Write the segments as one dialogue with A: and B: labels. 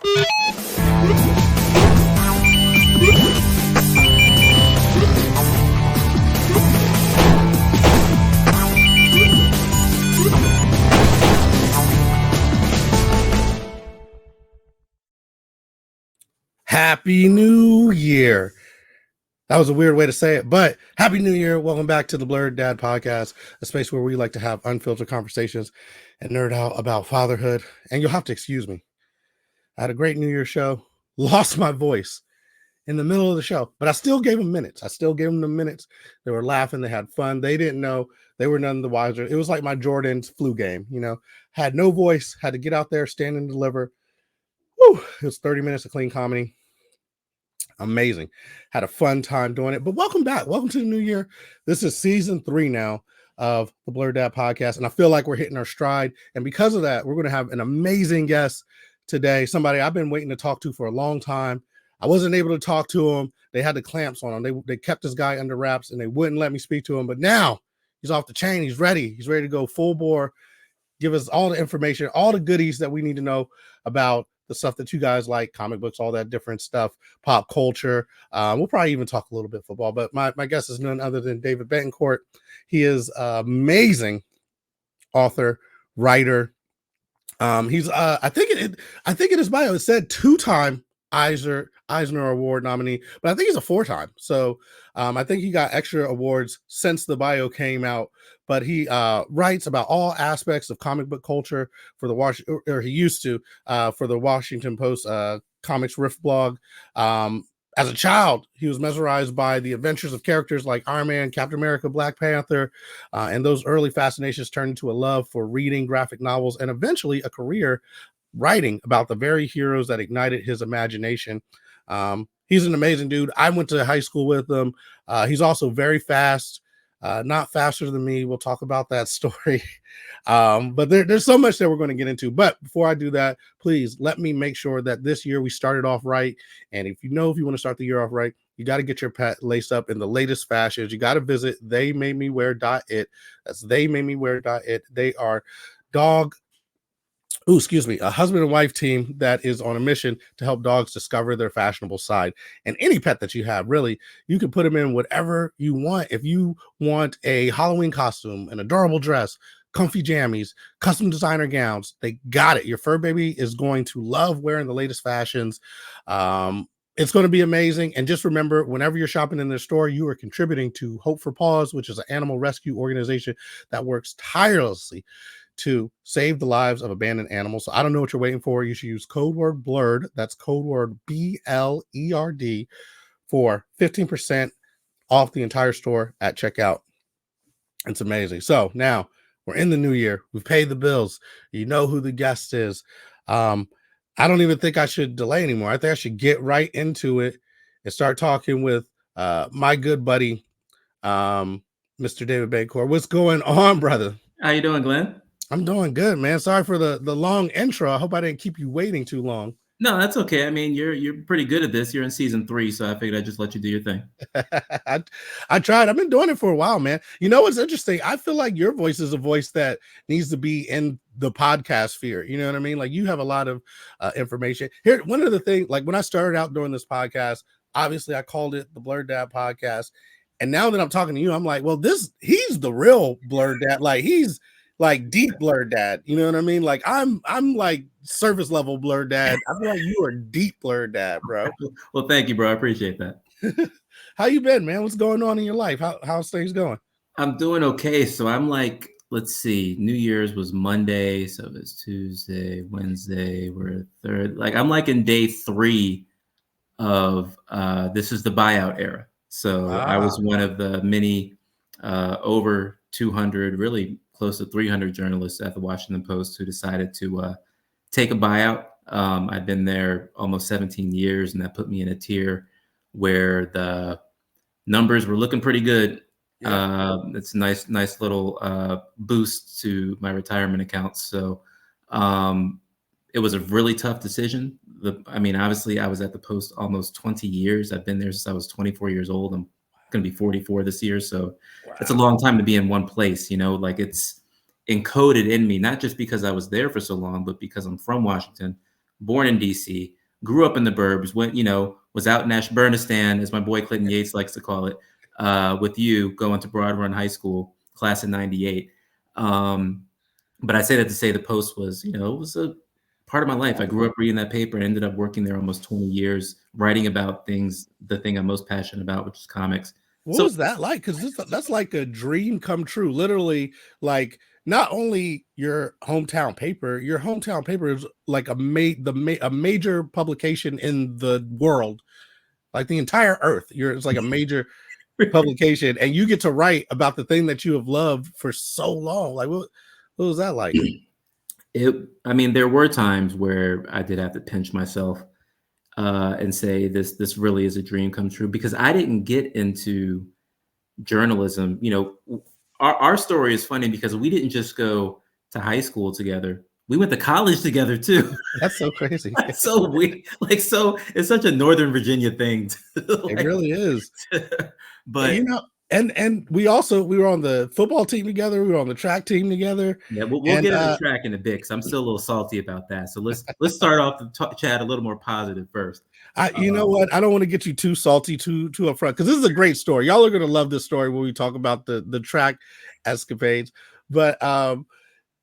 A: Happy New Year. That was a weird way to say it, but Happy New Year. Welcome back to the BlerdDad podcast, a space where we like to have unfiltered conversations and nerd out about fatherhood. And you'll have to excuse me. I had a great New Year show, lost my voice in the middle of the show, but I still gave them minutes. The minutes. They were laughing. They had fun. They didn't know. They were none the wiser. It was like my Jordan's flu game, had no voice, had to get out there, stand and deliver. Whew, it was 30 minutes of clean comedy. Amazing. Had a fun time doing it. But welcome back. Welcome to the new year. This is season 3 now of the BlerdDad podcast. And I feel like we're hitting our stride. And because of that, we're going to have an amazing guest today. Somebody I've been waiting to talk to for a long time. I wasn't able to talk to him. They had the clamps on him. They kept this guy under wraps and they wouldn't let me speak to him. But now he's off the chain. He's ready. He's ready to go full bore. Give us all the information, all the goodies that we need to know about the stuff that you guys like, comic books, all that different stuff, pop culture. We'll probably even talk a little bit football, but my guest is none other than David Betancourt. He is amazing author, writer. He's I think in his bio it said 2-time Eisner Award nominee, but I think he's a 4-time. So I think he got extra awards since the bio came out. But he writes about all aspects of comic book culture for he used to for the Washington Post Comic Riffs blog. As a child, he was mesmerized by the adventures of characters like Iron Man, Captain America, Black Panther, and those early fascinations turned into a love for reading graphic novels and eventually a career writing about the very heroes that ignited his imagination. He's an amazing dude. I went to high school with him. He's also very fast. Not faster than me. We'll talk about that story. But there's so much that we're going to get into. But before I do that, please let me make sure that this year we started off right. And if you want to start the year off right, you got to get your pet laced up in the latest fashions. You got to visit theymademewear.it. That's theymademewear.it. They are a husband and wife team that is on a mission to help dogs discover their fashionable side. And any pet that you have, really, you can put them in whatever you want. If you want a Halloween costume, an adorable dress, comfy jammies, custom designer gowns, they got it. Your fur baby is going to love wearing the latest fashions. It's going to be amazing. And just remember, whenever you're shopping in their store, you are contributing to Hope for Paws, which is an animal rescue organization that works tirelessly to save the lives of abandoned animals. So I don't know what you're waiting for. You should use code word BLERD. That's code word BLERD for 15% off the entire store at checkout. It's amazing. So now we're in the new year. We've paid the bills. You know who the guest is. I don't even think I should delay anymore. I think I should get right into it and start talking with my good buddy, Mr. David Betancourt. What's going on, brother?
B: How you doing, Glenn?
A: I'm doing good, man. Sorry for the long intro. I hope I didn't keep you waiting too long.
B: No, that's okay. I mean, you're pretty good at this. You're in season 3, so I figured I'd just let you do your thing.
A: I tried. I've been doing it for a while, man. You know what's interesting? I feel like your voice is a voice that needs to be in the podcast sphere. You know what I mean? Like, you have a lot of information. Here, one of the things, like when I started out doing this podcast, obviously I called it the BlerdDad podcast. And now that I'm talking to you, I'm like, well, he's the real BlerdDad. Like, he's like deep BlerdDad, you know what I mean? Like I'm like surface level BlerdDad. I feel like you are deep BlerdDad, bro.
B: Well, thank you, bro. I appreciate that.
A: How you been, man? What's going on in your life? How's things going?
B: I'm doing okay. So I'm like, let's see, New Year's was Monday, so it's Tuesday, Wednesday, we're third. Like I'm like in day 3 of this is the buyout era. So I was one of the many over 200, really close to 300 journalists at the Washington Post who decided to take a buyout. I've been there almost 17 years, and that put me in a tier where the numbers were looking pretty good. Yeah. It's a nice little boost to my retirement account. So it was a really tough decision. Obviously, I was at the Post almost 20 years. I've been there since I was 24 years old. I'm going to be 44 this year. So It's a long time to be in one place, like it's encoded in me, not just because I was there for so long, but because I'm from Washington. born in DC, grew up in the burbs, was out in Ashburnistan, as my boy Clinton Yates likes to call it, with you, going to Broad Run High School, class of 98. But I say that to say the Post was, it was a part of my life. I grew up reading that paper and ended up working there almost 20 years, writing about the thing I'm most passionate about, which is comics.
A: What was that like? Because that's like a dream come true. Literally, like not only your hometown paper is like a major publication in the world, like the entire earth. It's like a major publication, and you get to write about the thing that you have loved for so long. Like what was that like?
B: There were times where I did have to pinch myself and say this really is a dream come true, because I didn't get into journalism. Our story is funny because we didn't just go to high school together. We went to college together too.
A: That's so crazy.
B: That's so weird. So it's such a Northern Virginia thing.
A: It really is.
B: But
A: and we were on the football team together. We were on the track team together.
B: Yeah, we'll get into the track in a bit, because I'm still a little salty about that. So let's start off the chat a little more positive first.
A: You know what? I don't want to get you too salty too up front, because this is a great story. Y'all are going to love this story when we talk about the track escapades. But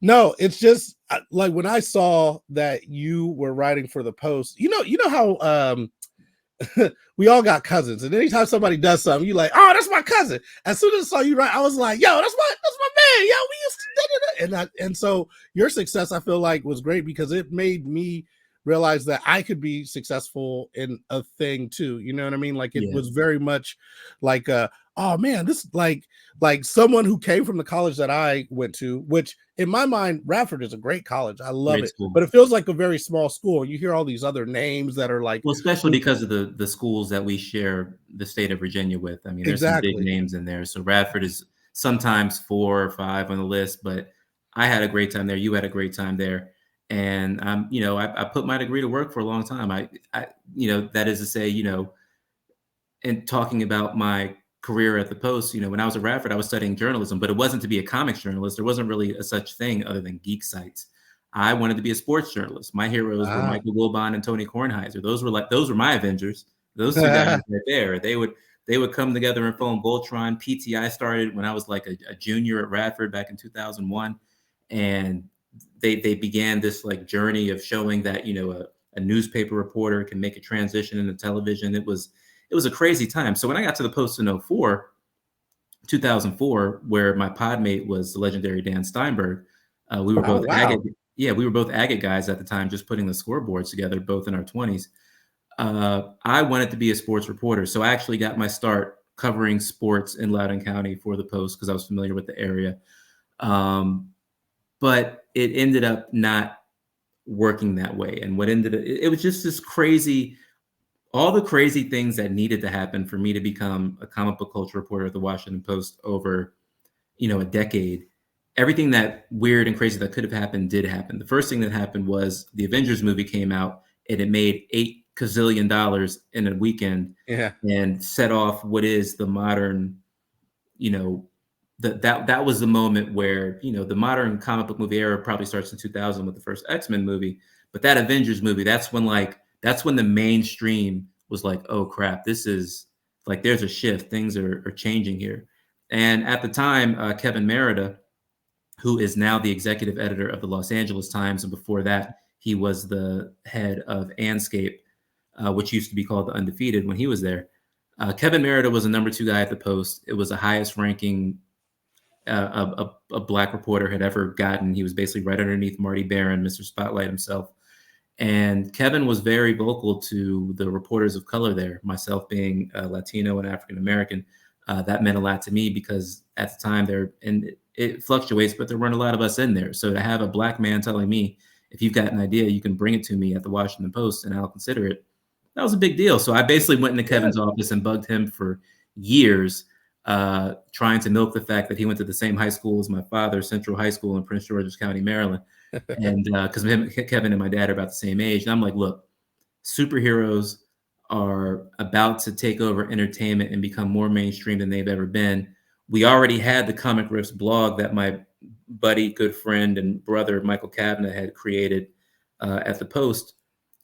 A: no, it's just like when I saw that you were writing for the Post. You know how we all got cousins, and anytime somebody does something, you like, oh, that's my cousin. As soon as I saw you write, I was like, yo, that's my man. Yo, we used to and so your success, I feel like, was great, because it made me realize that I could be successful in a thing too. You know what I mean? Like it was very much like oh man, this like someone who came from the college that I went to, which in my mind, Radford is a great college. I love it, but it feels like a very small school. You hear all these other names that are like,
B: well, especially because of the schools that we share the state of Virginia with. I mean, there's some big names in there. So Radford is sometimes 4 or 5 on the list, but I had a great time there. You had a great time there. And I put my degree to work for a long time. I that is to say, and talking about my career at the Post, when I was at Radford, I was studying journalism, but it wasn't to be a comics journalist. There wasn't really a such thing other than geek sites. I wanted to be a sports journalist. My heroes were Michael Wilbon and Tony Kornheiser. Those were my Avengers. Those two guys right there. They would come together and phone Voltron. PTI started when I was like a junior at Radford back in 2001, and they began this like journey of showing that a newspaper reporter can make a transition into television. It was a crazy time. So when I got to the Post in 2004, where my podmate was the legendary Dan Steinberg, we were both Agate. Yeah, we were both Agate guys at the time, just putting the scoreboards together, both in our 20s. I wanted to be a sports reporter, so I actually got my start covering sports in Loudoun County for the Post, because I was familiar with the area. But it ended up not working that way. And it was just this crazy, all the crazy things that needed to happen for me to become a comic book culture reporter at the Washington Post over, a decade. Everything that weird and crazy that could have happened did happen. The first thing that happened was the Avengers movie came out, and it made $8 gazillion in a weekend, and set off what is the modern, that was the moment where, the modern comic book movie era probably starts in 2000 with the first X-Men movie. But that Avengers movie, that's when the mainstream was like, oh crap, this is like, there's a shift. Things are changing here. And at the time, Kevin Merida, who is now the executive editor of the Los Angeles Times, and before that, he was the head of Anscape, which used to be called The Undefeated when he was there. Kevin Merida was a number 2 guy at the Post. It was the highest ranking a Black reporter had ever gotten. He was basically right underneath Marty Baron, Mr. Spotlight himself. And Kevin was very vocal to the reporters of color there, myself being Latino and African-American. That meant a lot to me, because at the time it fluctuates, but there weren't a lot of us in there. So to have a Black man telling me, if you've got an idea, you can bring it to me at the Washington Post and I'll consider it, that was a big deal. So I basically went into Kevin's office and bugged him for years, trying to milk the fact that he went to the same high school as my father, Central High School in Prince George's County, Maryland. And because Kevin and my dad are about the same age. And I'm like, look, superheroes are about to take over entertainment and become more mainstream than they've ever been. We already had the Comic Riffs blog that my buddy, good friend, and brother, Michael Kavanaugh, had created at the Post.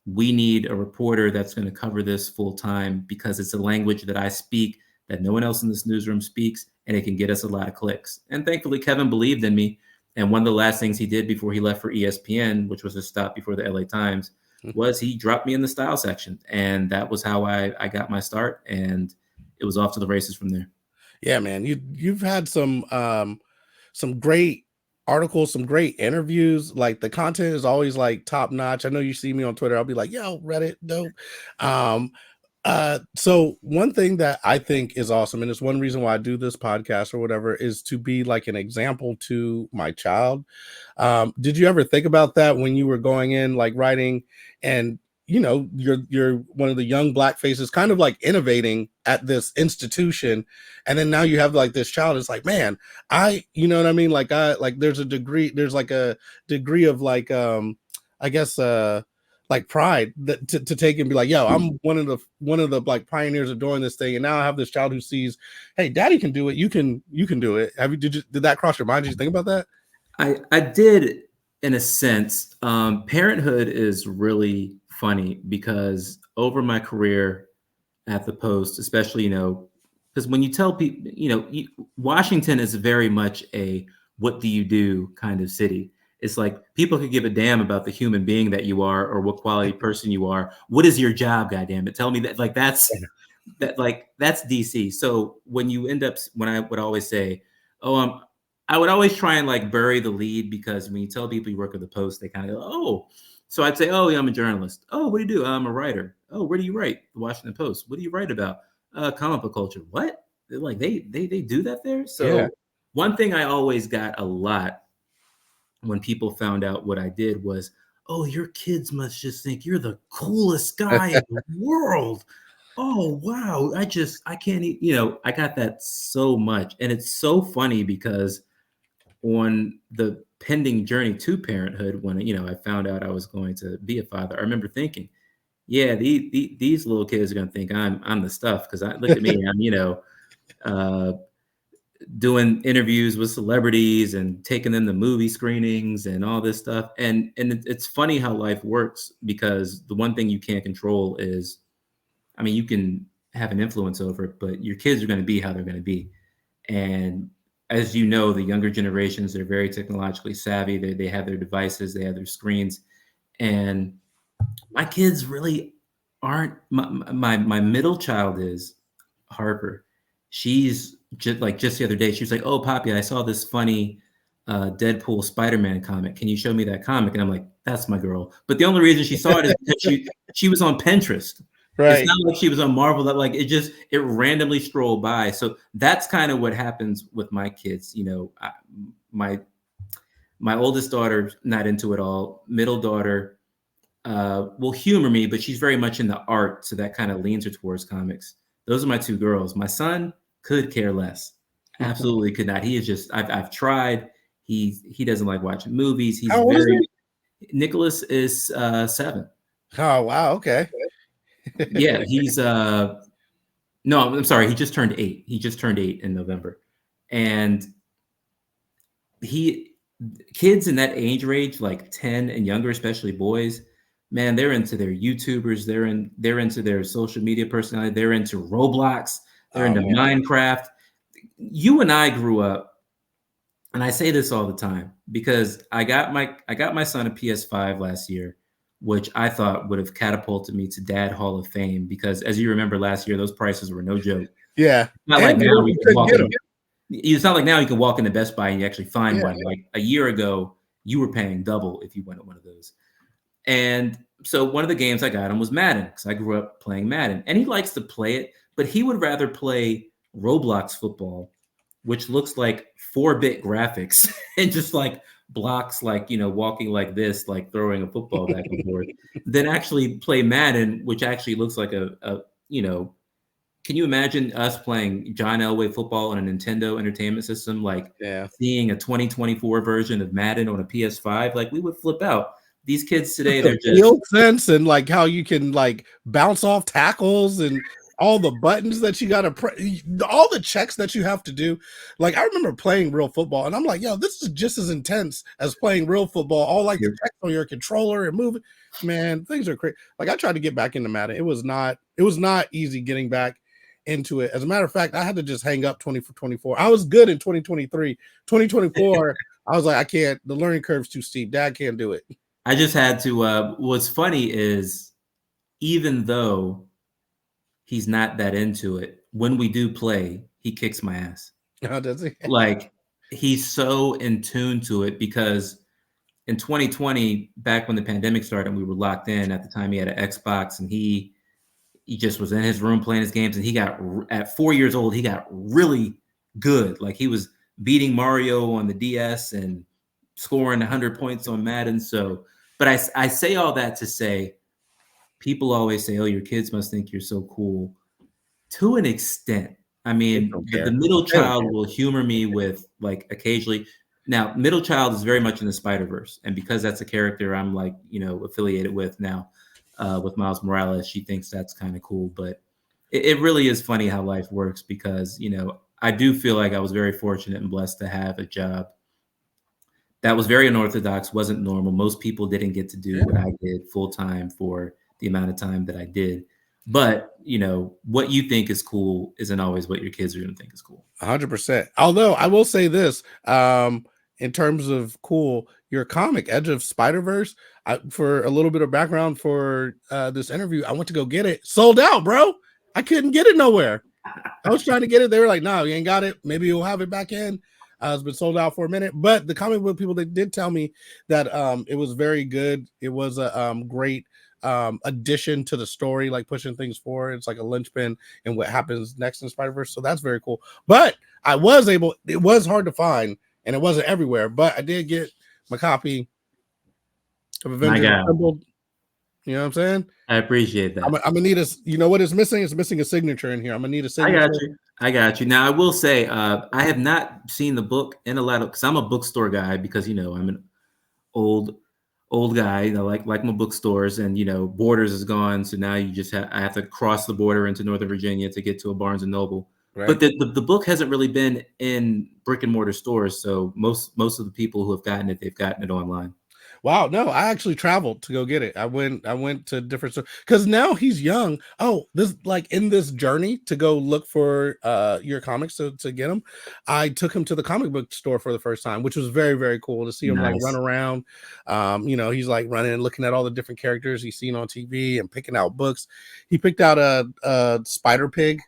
B: we need a reporter that's going to cover this full time because it's a language that I speak that no one else in this newsroom speaks, and it can get us a lot of clicks. And thankfully, Kevin believed in me. And one of the last things he did before he left for ESPN, which was a stop before the LA Times, was he dropped me in the style section. And that was how I got my start. And it was off to the races from there.
A: Yeah, man, you've had some great articles, some great interviews. Like the content is always like top notch. I know you see me on Twitter. I'll be like, yo, Reddit, dope. So one thing that I think is awesome, and it's one reason why I do this podcast or whatever, is to be like an example to my child. Did you ever think about that when you were going in, like writing, and you're one of the young Black faces kind of like innovating at this institution, and then now you have like this child. It's like, man, you know what I mean? Like there's a degree of like, I guess, like pride that to take and be like, yo, I'm one of the like pioneers of doing this thing. And now I have this child who sees, hey, daddy can do it. You can do it. Did that cross your mind? Did you think about that?
B: I did, in a sense. Parenthood is really funny because over my career at the Post, especially, because when you tell people, Washington is very much a what do you do kind of city. It's like people could give a damn about the human being that you are or what quality person you are. What is your job, goddammit? Tell me that. Like that's DC. So when you end up, when I would always say, I would always try and like bury the lead, because when you tell people you work at the Post, they kind of go, oh. So I'd say, oh, yeah, I'm a journalist. Oh, what do you do? I'm a writer. Oh, where do you write? The Washington Post. What do you write about? Comic book culture. What? They're like, they do that there? So yeah. One thing I always got a lot when people found out what I did was, oh, your kids must just think you're the coolest guy in the world. Oh, wow. I can't, I got that so much. And it's so funny because on the pending journey to parenthood, when, I found out I was going to be a father, I remember thinking, yeah, these little kids are going to think I'm the stuff. Cause look at me, I'm, doing interviews with celebrities and taking them to movie screenings and all this stuff. And it's funny how life works, because the one thing you can't control is, you can have an influence over it, but your kids are going to be how they're going to be. And as you know, the younger generations, they're very technologically savvy. They have their devices, they have their screens. And my kids really aren't. My middle child is Harper. She's just the other day, she was like, oh, Poppy, I saw this funny Deadpool Spider-Man comic. Can you show me that comic? And I'm like, that's my girl. But the only reason she saw it is because she was on Pinterest. Right. It's not like she was on Marvel, that like it randomly strolled by. So that's kind of what happens with my kids. My oldest daughter, not into it all. Middle daughter will humor me, but she's very much into art. So that kind of leans her towards comics. Those are my two girls. My son could care less. Absolutely could not. He is just, I've tried. He doesn't like watching movies. He's
A: How old is he?
B: Nicholas is 7.
A: Oh, wow. Okay.
B: Yeah, he's no, I'm sorry, he just turned 8. He just turned 8 in November. And kids in that age range, like 10 and younger, especially boys, man, they're into their YouTubers, they're into their social media personality, they're into Roblox, they're into Minecraft. You and I grew up, and I say this all the time because I got my son a PS5 last year, which I thought would have catapulted me to Dad Hall of Fame, because as you remember last year, those prices were no joke.
A: Yeah.
B: It's not like now it's not like now you can walk into Best Buy and you actually find one. Like a year ago, you were paying double if you went to one of those. And so one of the games I got him was Madden, because I grew up playing Madden, and he likes to play it, but he would rather play Roblox football, which looks like 4-bit graphics and just like blocks, like, walking like this, like throwing a football back and forth, than actually play Madden, which actually looks like can you imagine us playing John Elway football on a Nintendo Entertainment System? Like seeing a 2024 version of Madden on a PS5, like we would flip out. These kids today, they're just
A: field sense and like how you can like bounce off tackles and all the buttons that you got to press, all the checks that you have to do. Like, I remember playing real football, and I'm like, yo, this is just as intense as playing real football. All like the checks on your controller and moving. Man, things are crazy. Like, I tried to get back into Madden. It was not easy getting back into it. As a matter of fact, I had to just hang up 2024. I was good in 2023. 2024, I was like, I can't. The learning curve's too steep. Dad can't do it.
B: I just had to. What's funny is, even though he's not that into it, when we do play, he kicks my ass.
A: Oh, does he?
B: Like, he's so in tune to it, because in 2020, back when the pandemic started and we were locked in, at the time he had an Xbox, and he just was in his room playing his games, and he got, at 4 years old, he got really good. Like, he was beating Mario on the DS and scoring 100 points on Madden. So, but I say all that to say, people always say, oh, your kids must think you're so cool. To an extent. I mean, the middle child will humor me with, like, occasionally. Now, middle child is very much in the Spider-Verse, and because that's a character I'm, like, affiliated with now, with Miles Morales, she thinks that's kind of cool. But it really is funny how life works, because I do feel like I was very fortunate and blessed to have a job that was very unorthodox, wasn't normal. Most people didn't get to do what I did full time for the amount of time that I did. But what you think is cool isn't always what your kids are going to think is cool.
A: 100%. Although I will say this, in terms of cool, your comic Edge of Spiderverse, for a little bit of background for this interview, I went to go get it. Sold out, bro. I couldn't get it nowhere. I was trying to get it. They were like, no, you ain't got it. Maybe you'll have it back in. It's been sold out for a minute. But the comic book people, they did tell me that it was very good. It was a great addition to the story, like pushing things forward. It's like a linchpin in what happens next in Spider-Verse. So that's very cool. But it was hard to find, and it wasn't everywhere, but I did get my copy of Avengers Assembled. You know what I'm saying?
B: I appreciate that.
A: I'm gonna need a, what is missing? It's missing a signature in here. I'm gonna need a signature.
B: I got you. Now, I will say, I have not seen the book in a lot of, because I'm a bookstore guy, because I'm an old guy. I like my bookstores, and Borders is gone, so now I have to cross the border into Northern Virginia to get to a Barnes and Noble. Right. But the book hasn't really been in brick and mortar stores, so most of the people who have gotten it, they've gotten it online.
A: Wow, no, I actually traveled to go get it. I went to different stores, because now he's young. Oh, this, like, in this journey to go look for your comics to get them, I took him to the comic book store for the first time, which was very, very cool to see him like run around. He's like running and looking at all the different characters he's seen on TV and picking out books. He picked out a Spider Pig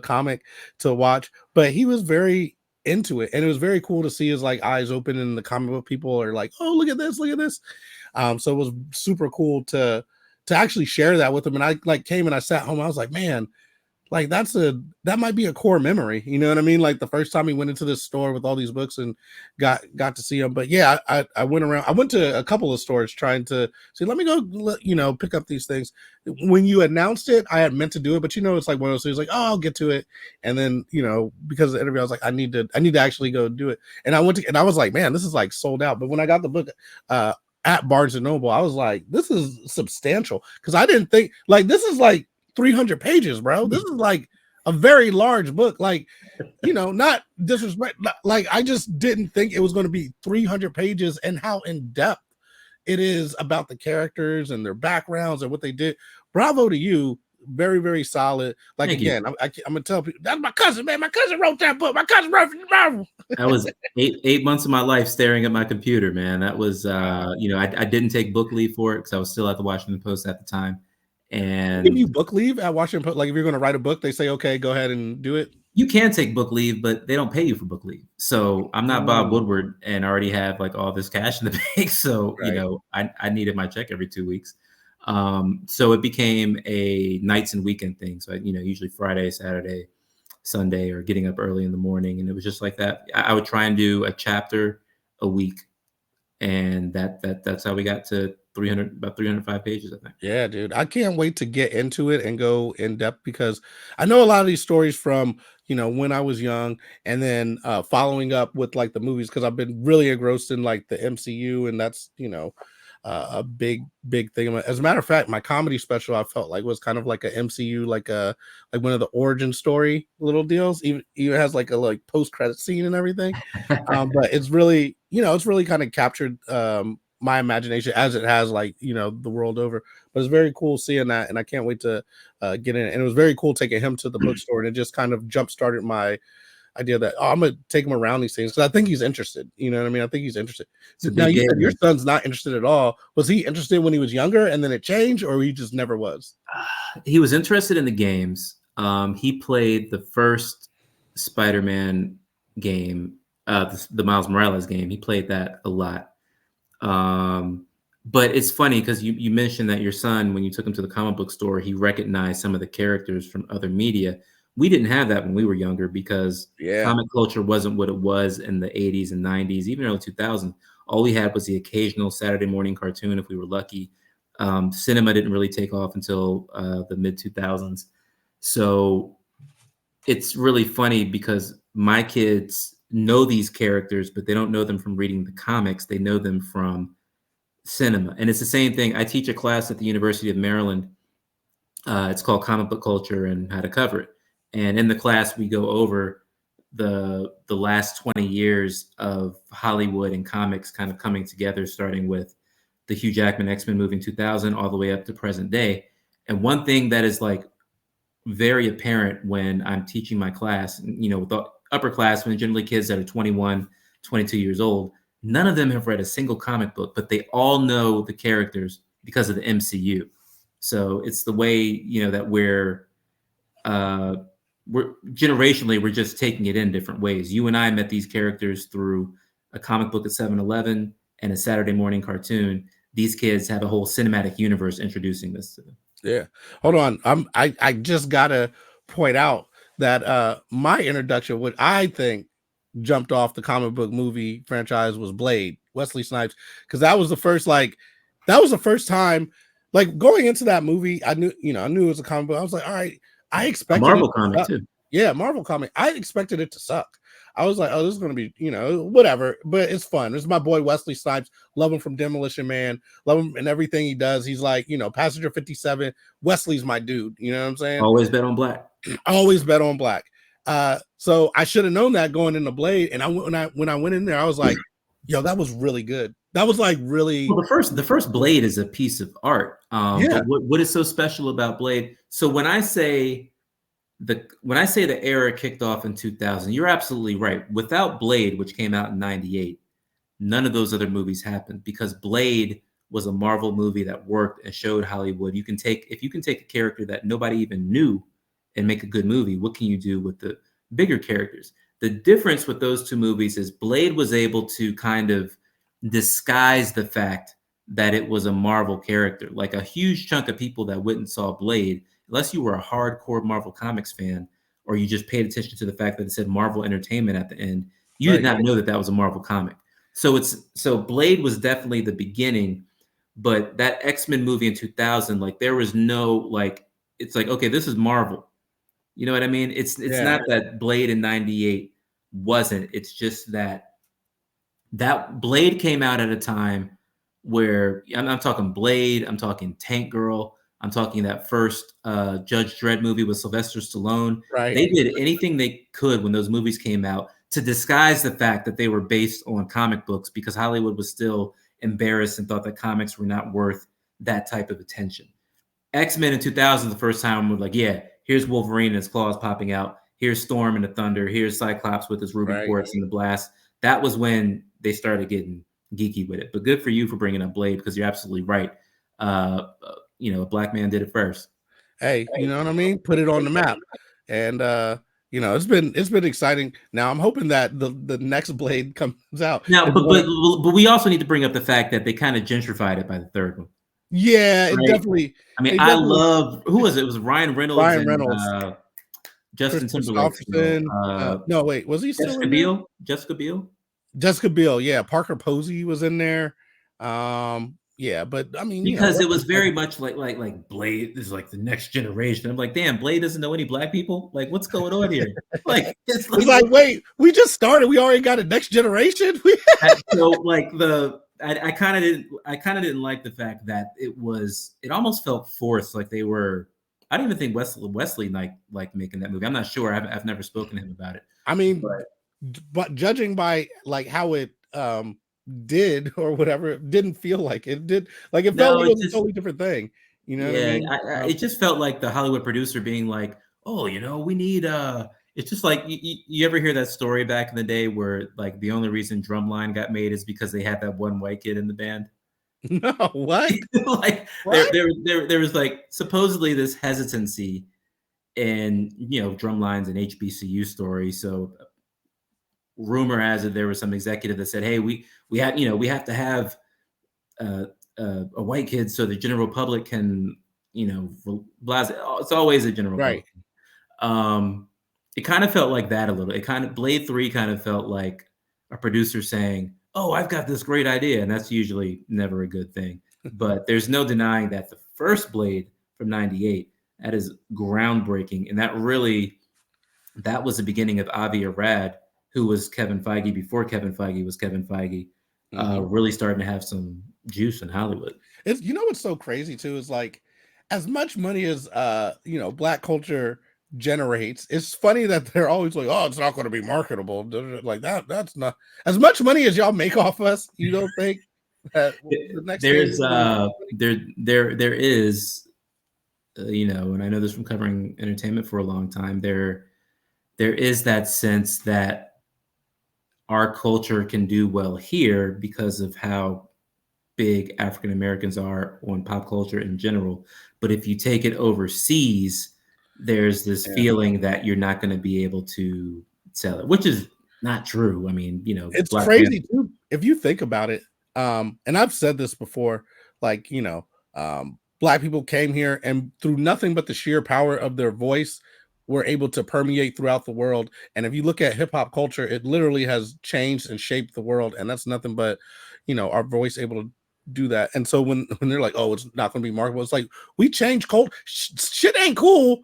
A: comic to watch, but he was very into it, and it was very cool to see his like eyes open, and the comic book people are like, oh, look at this. So it was super cool to actually share that with him. And I like came and I sat home, I was like, man, like that might be a core memory, you know what I mean? Like the first time he went into this store with all these books and got to see them. But yeah, I went around. I went to a couple of stores trying to see, let me go, pick up these things. When you announced it, I had meant to do it, but it's like one of those things like, oh, I'll get to it. And then, because of the interview, I was like, I need to actually go do it. And I went to, and I was like, man, this is like sold out. But when I got the book, at Barnes and Noble, I was like, this is substantial. Cause I didn't think, like, this is like 300 pages, bro. This is like a very large book. Like, not disrespect. Like, I just didn't think it was going to be 300 pages, and how in depth it is about the characters and their backgrounds and what they did. Bravo to you. Very, very solid. Like, thank again, I'm gonna tell people, that's my cousin, man. My cousin wrote that book. My cousin wrote it.
B: That was eight months of my life staring at my computer, man. That was, I didn't take book leave for it because I was still at the Washington Post at the time. And
A: give you book leave at Washington Post? Like, if you're going to write a book, they say, okay, go ahead and do it.
B: You can take book leave, but they don't pay you for book leave. So I'm not Bob Woodward and already have like all this cash in the bank. So, right. I needed my check every 2 weeks. So it became a nights and weekend thing. So, usually Friday, Saturday, Sunday, or getting up early in the morning. And it was just like that. I would try and do a chapter a week. And that's how we got to about 305 pages, I think.
A: Yeah, dude. I can't wait to get into it and go in depth, because I know a lot of these stories from, when I was young, and then following up with like the movies, because I've been really engrossed in like the MCU, and that's, a big thing. As a matter of fact, my comedy special I felt like was kind of like a MCU, like one of the origin story little deals. Even has like a post credit scene and everything. But it's really, it's really kind of captured my imagination as it has the world over. But it's very cool seeing that, and I can't wait to get in it. And it was very cool taking him to the bookstore, and it just kind of jump started my idea that I'm gonna take him around these things because I think he's interested. You know what I mean? I think he's interested. So now you said your son's not interested at all. Was he interested when he was younger and then it changed, or he just never was?
B: He was interested in the games. He played the first Spider-Man game, the Miles Morales game. He played that a lot. But it's funny because you mentioned that your son, when you took him to the comic book store, he recognized some of the characters from other media. We didn't have that when we were younger because comic culture wasn't what it was in the 80s and 90s, even early 2000s. All we had was the occasional Saturday morning cartoon if we were lucky. Cinema didn't really take off until the mid 2000s. So it's really funny because my kids know these characters, but they don't know them from reading the comics. They know them from cinema. And it's the same thing. I teach a class at the University of Maryland. It's called Comic Book Culture and How to Cover It. And in the class, we go over the last 20 years of Hollywood and comics kind of coming together, starting with the Hugh Jackman X-Men movie in 2000 all the way up to present day. And one thing that is very apparent when I'm teaching my class, with the upperclassmen, generally kids that are 21, 22 years old, none of them have read a single comic book, but they all know the characters because of the MCU. So it's the way, that we're generationally, we're just taking it in different ways. You and I met these characters through a comic book at 7-Eleven and a Saturday morning cartoon. These kids have a whole cinematic universe introducing this to them.
A: Yeah. Hold on. I just gotta point out that my introduction, what I think jumped off the comic book movie franchise, was Blade, Wesley Snipes, because that was the first time, going into that movie, I knew it was a comic book. I was like, all right, I expected
B: a Marvel comic too.
A: Yeah, Marvel comic. I expected it to suck. I was like, oh, this is going to be, whatever, but it's fun. It's my boy, Wesley Snipes. Love him from Demolition Man. Love him and everything he does. He's like, Passenger 57. Wesley's my dude. You know what I'm saying?
B: Always bet on black.
A: Always bet on black. So I should have known that going into Blade. And when I went in there, I was like, yo, that was really good. That was really.
B: Well, the first Blade is a piece of art. But what is so special about Blade? So when I say the era kicked off in 2000, you're absolutely right. Without Blade, which came out in 98, none of those other movies happened because Blade was a Marvel movie that worked and showed Hollywood. If you can take a character that nobody even knew and make a good movie, what can you do with the bigger characters? The difference with those two movies is Blade was able to kind of disguise the fact that it was a Marvel character. Like a huge chunk of people that went and saw Blade, unless you were a hardcore Marvel Comics fan, or you just paid attention to the fact that it said Marvel Entertainment at the end, you did not know that that was a Marvel comic. So Blade was definitely the beginning, but that X-Men movie in 2000, there was no, it's okay, this is Marvel. You know what I mean? It's not that Blade in 98 wasn't. It's just that Blade came out at a time where I'm talking Blade, I'm talking Tank Girl, I'm talking that first Judge Dredd movie with Sylvester Stallone.
A: Right.
B: They did anything they could when those movies came out to disguise the fact that they were based on comic books because Hollywood was still embarrassed and thought that comics were not worth that type of attention. X-Men in 2000, the first time, we're like, yeah, here's Wolverine and his claws popping out. Here's Storm and the Thunder. Here's Cyclops with his ruby quartz and the blast. That was when they started getting geeky with it. But good for you for bringing up Blade because you're absolutely right. A black man did it first.
A: Hey, you know what I mean? Put it on the map. And it's been exciting. Now I'm hoping that the next Blade comes out.
B: Now, but we also need to bring up the fact that they kind of gentrified it by the third one.
A: Yeah, right? It definitely.
B: I mean, I love who was it? It was Ryan Reynolds. And, Justin Timberlake.
A: No, wait, was he still
B: Jessica Biel? Jessica Biel.
A: Jessica Biel, yeah. Parker Posey was in there. Yeah, but I mean,
B: because it was very much like Blade is like the next generation. I'm like, damn, Blade doesn't know any black people. Like, what's going on here? It's like,
A: wait, we just started. We already got a next generation.
B: So like I kind of didn't like the fact that it almost felt forced, like they were. I don't even think Wesley like making that movie. I'm not sure. I've never spoken to him about it.
A: I mean, but judging by like how it did or whatever, it didn't feel like it did. Like it felt like it was a totally different thing. You know what I mean?
B: It just felt like the Hollywood producer being like, "Oh, we need It's just like you ever hear that story back in the day where like the only reason Drumline got made is because they had that one white kid in the band.
A: No, what?
B: Like
A: what?
B: There was like supposedly this hesitancy in Drumline's an HBCU story. So rumor has it there was some executive that said, "Hey, we have to have a white kid so the general public can blast." It's always a general
A: right.
B: public. It kind of felt like that a little. Blade 3 kind of felt like a producer saying, "Oh, I've got this great idea," and that's usually never a good thing. But there's no denying that the first Blade from '98, that is groundbreaking, and that was the beginning of Avi Arad, who was Kevin Feige before Kevin Feige was Kevin Feige, really starting to have some juice in Hollywood.
A: It's what's so crazy too is like as much money as Black culture generates, it's funny that they're always like, "Oh, it's not going to be marketable." Like that's not as much money as y'all make off us. You don't think that the next
B: there is and I know this from covering entertainment for a long time, there is that sense that our culture can do well here because of how big African Americans are on pop culture in general. But if you take it overseas, there's this feeling that you're not going to be able to sell it, which is not true. I mean,
A: it's Black crazy Panther. Too, if you think about it. And I've said this before, like, Black people came here and through nothing but the sheer power of their voice were able to permeate throughout the world. And if you look at hip hop culture, it literally has changed and shaped the world. And that's nothing but, our voice able to do that. And so when they're like, "Oh, it's not going to be marketable," it's like, we change culture. Shit ain't cool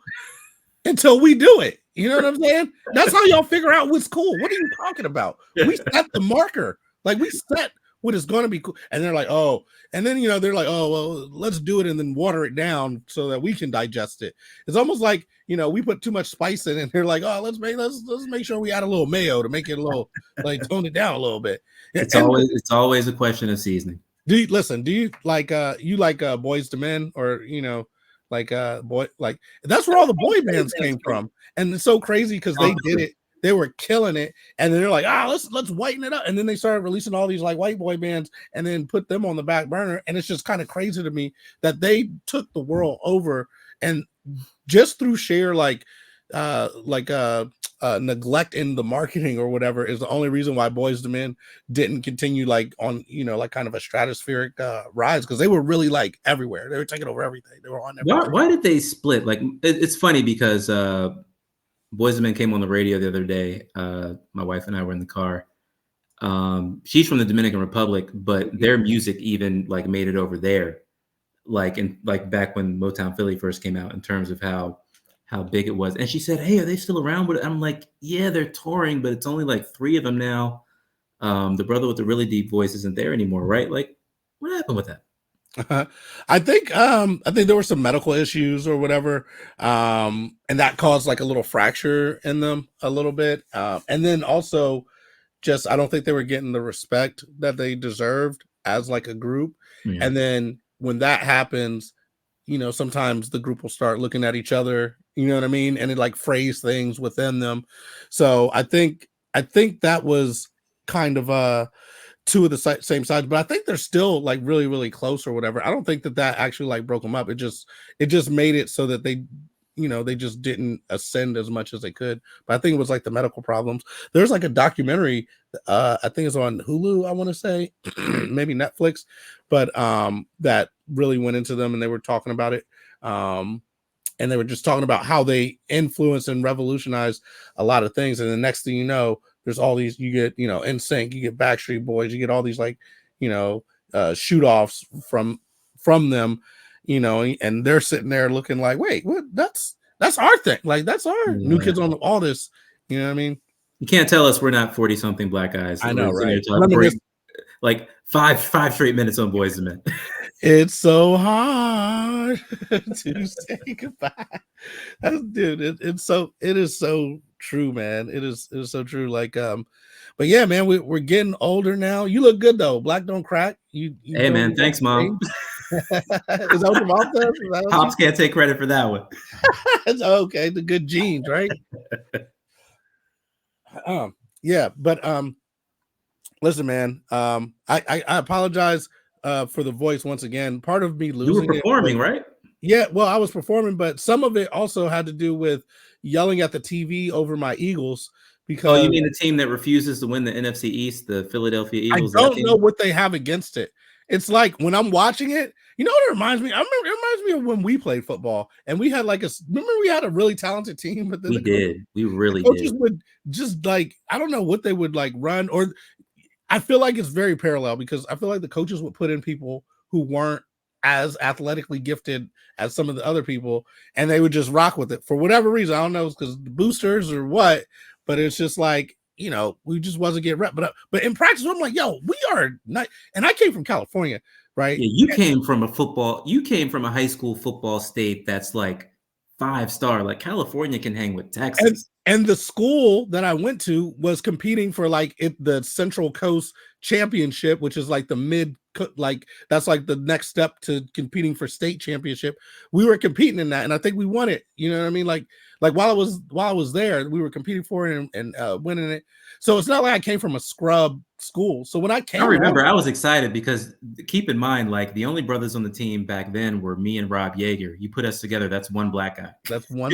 A: until we do it. You know what I'm saying? That's how y'all figure out what's cool. What are you talking about? We set the marker. Like we set what is going to be cool. And they're like, "Oh," and then, they're like, "Oh, well, let's do it and then water it down so that we can digest it." It's almost like, we put too much spice in it and they're like, "Oh, let's make sure we add a little mayo to make it a little, like tone it down a little bit."
B: It's always a question of seasoning.
A: Do you like Boys to Men or that's where all the boy bands came from. And it's so crazy because they did it. They were killing it, and then they're like, let's whiten it up. And then they started releasing all these like white boy bands, and then put them on the back burner. And it's just kind of crazy to me that they took the world over, and just through sheer neglect in the marketing or whatever is the only reason why Boys to Men didn't continue like on like kind of a stratospheric rise, because they were really like everywhere. They were taking over everything. They were on everything.
B: Why did they split? Like it's funny because Boys to Men came on the radio the other day. My wife and I were in the car. She's from the Dominican Republic, but their music even like made it over there, like back when Motown Philly first came out, in terms of how big it was. And she said, "Hey, are they still around?" But I'm like, "Yeah, they're touring, but it's only like 3 of them now. The brother with the really deep voice isn't there anymore, right?" Like, what happened with that?
A: I think there were some medical issues or whatever, and that caused like a little fracture in them a little bit. And then also, just I don't think they were getting the respect that they deserved as like a group.
B: Yeah.
A: And then when that happens, sometimes the group will start looking at each other, you know what I mean? And it like phrase things within them. So I think that was kind of two of the same sides, but I think they're still like really, really close or whatever. I don't think that actually like broke them up. It just made it so that they, they just didn't ascend as much as they could. But I think it was like the medical problems. There's like a documentary, I think it's on Hulu, I want to say, maybe Netflix, but that really went into them, and they were talking about it. And they were just talking about how they influenced and revolutionized a lot of things. And the next thing you know, there's all these, you get, NSYNC, you get Backstreet Boys, you get all these like, shoot offs from them, and they're sitting there looking like, wait, what? That's our thing. Like, that's our New Kids on all this. You know what I mean?
B: You can't tell us we're not 40-something black guys.
A: I know, right?
B: like five straight minutes on Boys and Men.
A: It's so hard to say goodbye. Dude, it is so true, man. It is so true. Like, but yeah, man, we're getting older now. You look good though. Black don't crack. You
B: Hey man, thanks, Mom.
A: Is that what your mom says?
B: Pops can't take credit for that one.
A: Okay, the good genes, right? Yeah, but listen, man. I apologize for the voice once again. Part of me losing
B: you were performing,
A: it was,
B: right?
A: Yeah, well, I was performing, but some of it also had to do with yelling at the TV over my Eagles because
B: you mean the team that refuses to win the NFC East, the Philadelphia Eagles?
A: I don't know what they have against it. It's like when I'm watching it, you know what it reminds me? It reminds me of when we played football and we had remember we had a really talented team, but then
B: we really
A: coaches
B: did.
A: would just like, I don't know what they would like run, or I feel like it's very parallel because I feel like the coaches would put in people who weren't as athletically gifted as some of the other people, and they would just rock with it for whatever reason. I don't know, because the boosters or what, but it's just like, we just wasn't getting rep. But in practice, I'm like, yo, we are not. And I came from California, right?
B: Yeah, you came from a high school football state that's like 5-star. Like California can hang with Texas.
A: And the school that I went to was competing for the Central Coast Championship, which is like that's like the next step to competing for state championship. We were competing in that, and I think we won it. You know what I mean? Like while I was there, we were competing for it and winning it. So it's not like I came from a scrub school. So when I
B: remember, I was excited because keep in mind, like the only brothers on the team back then were me and Rob Yeager. You put us together, that's one black guy.
A: That's one.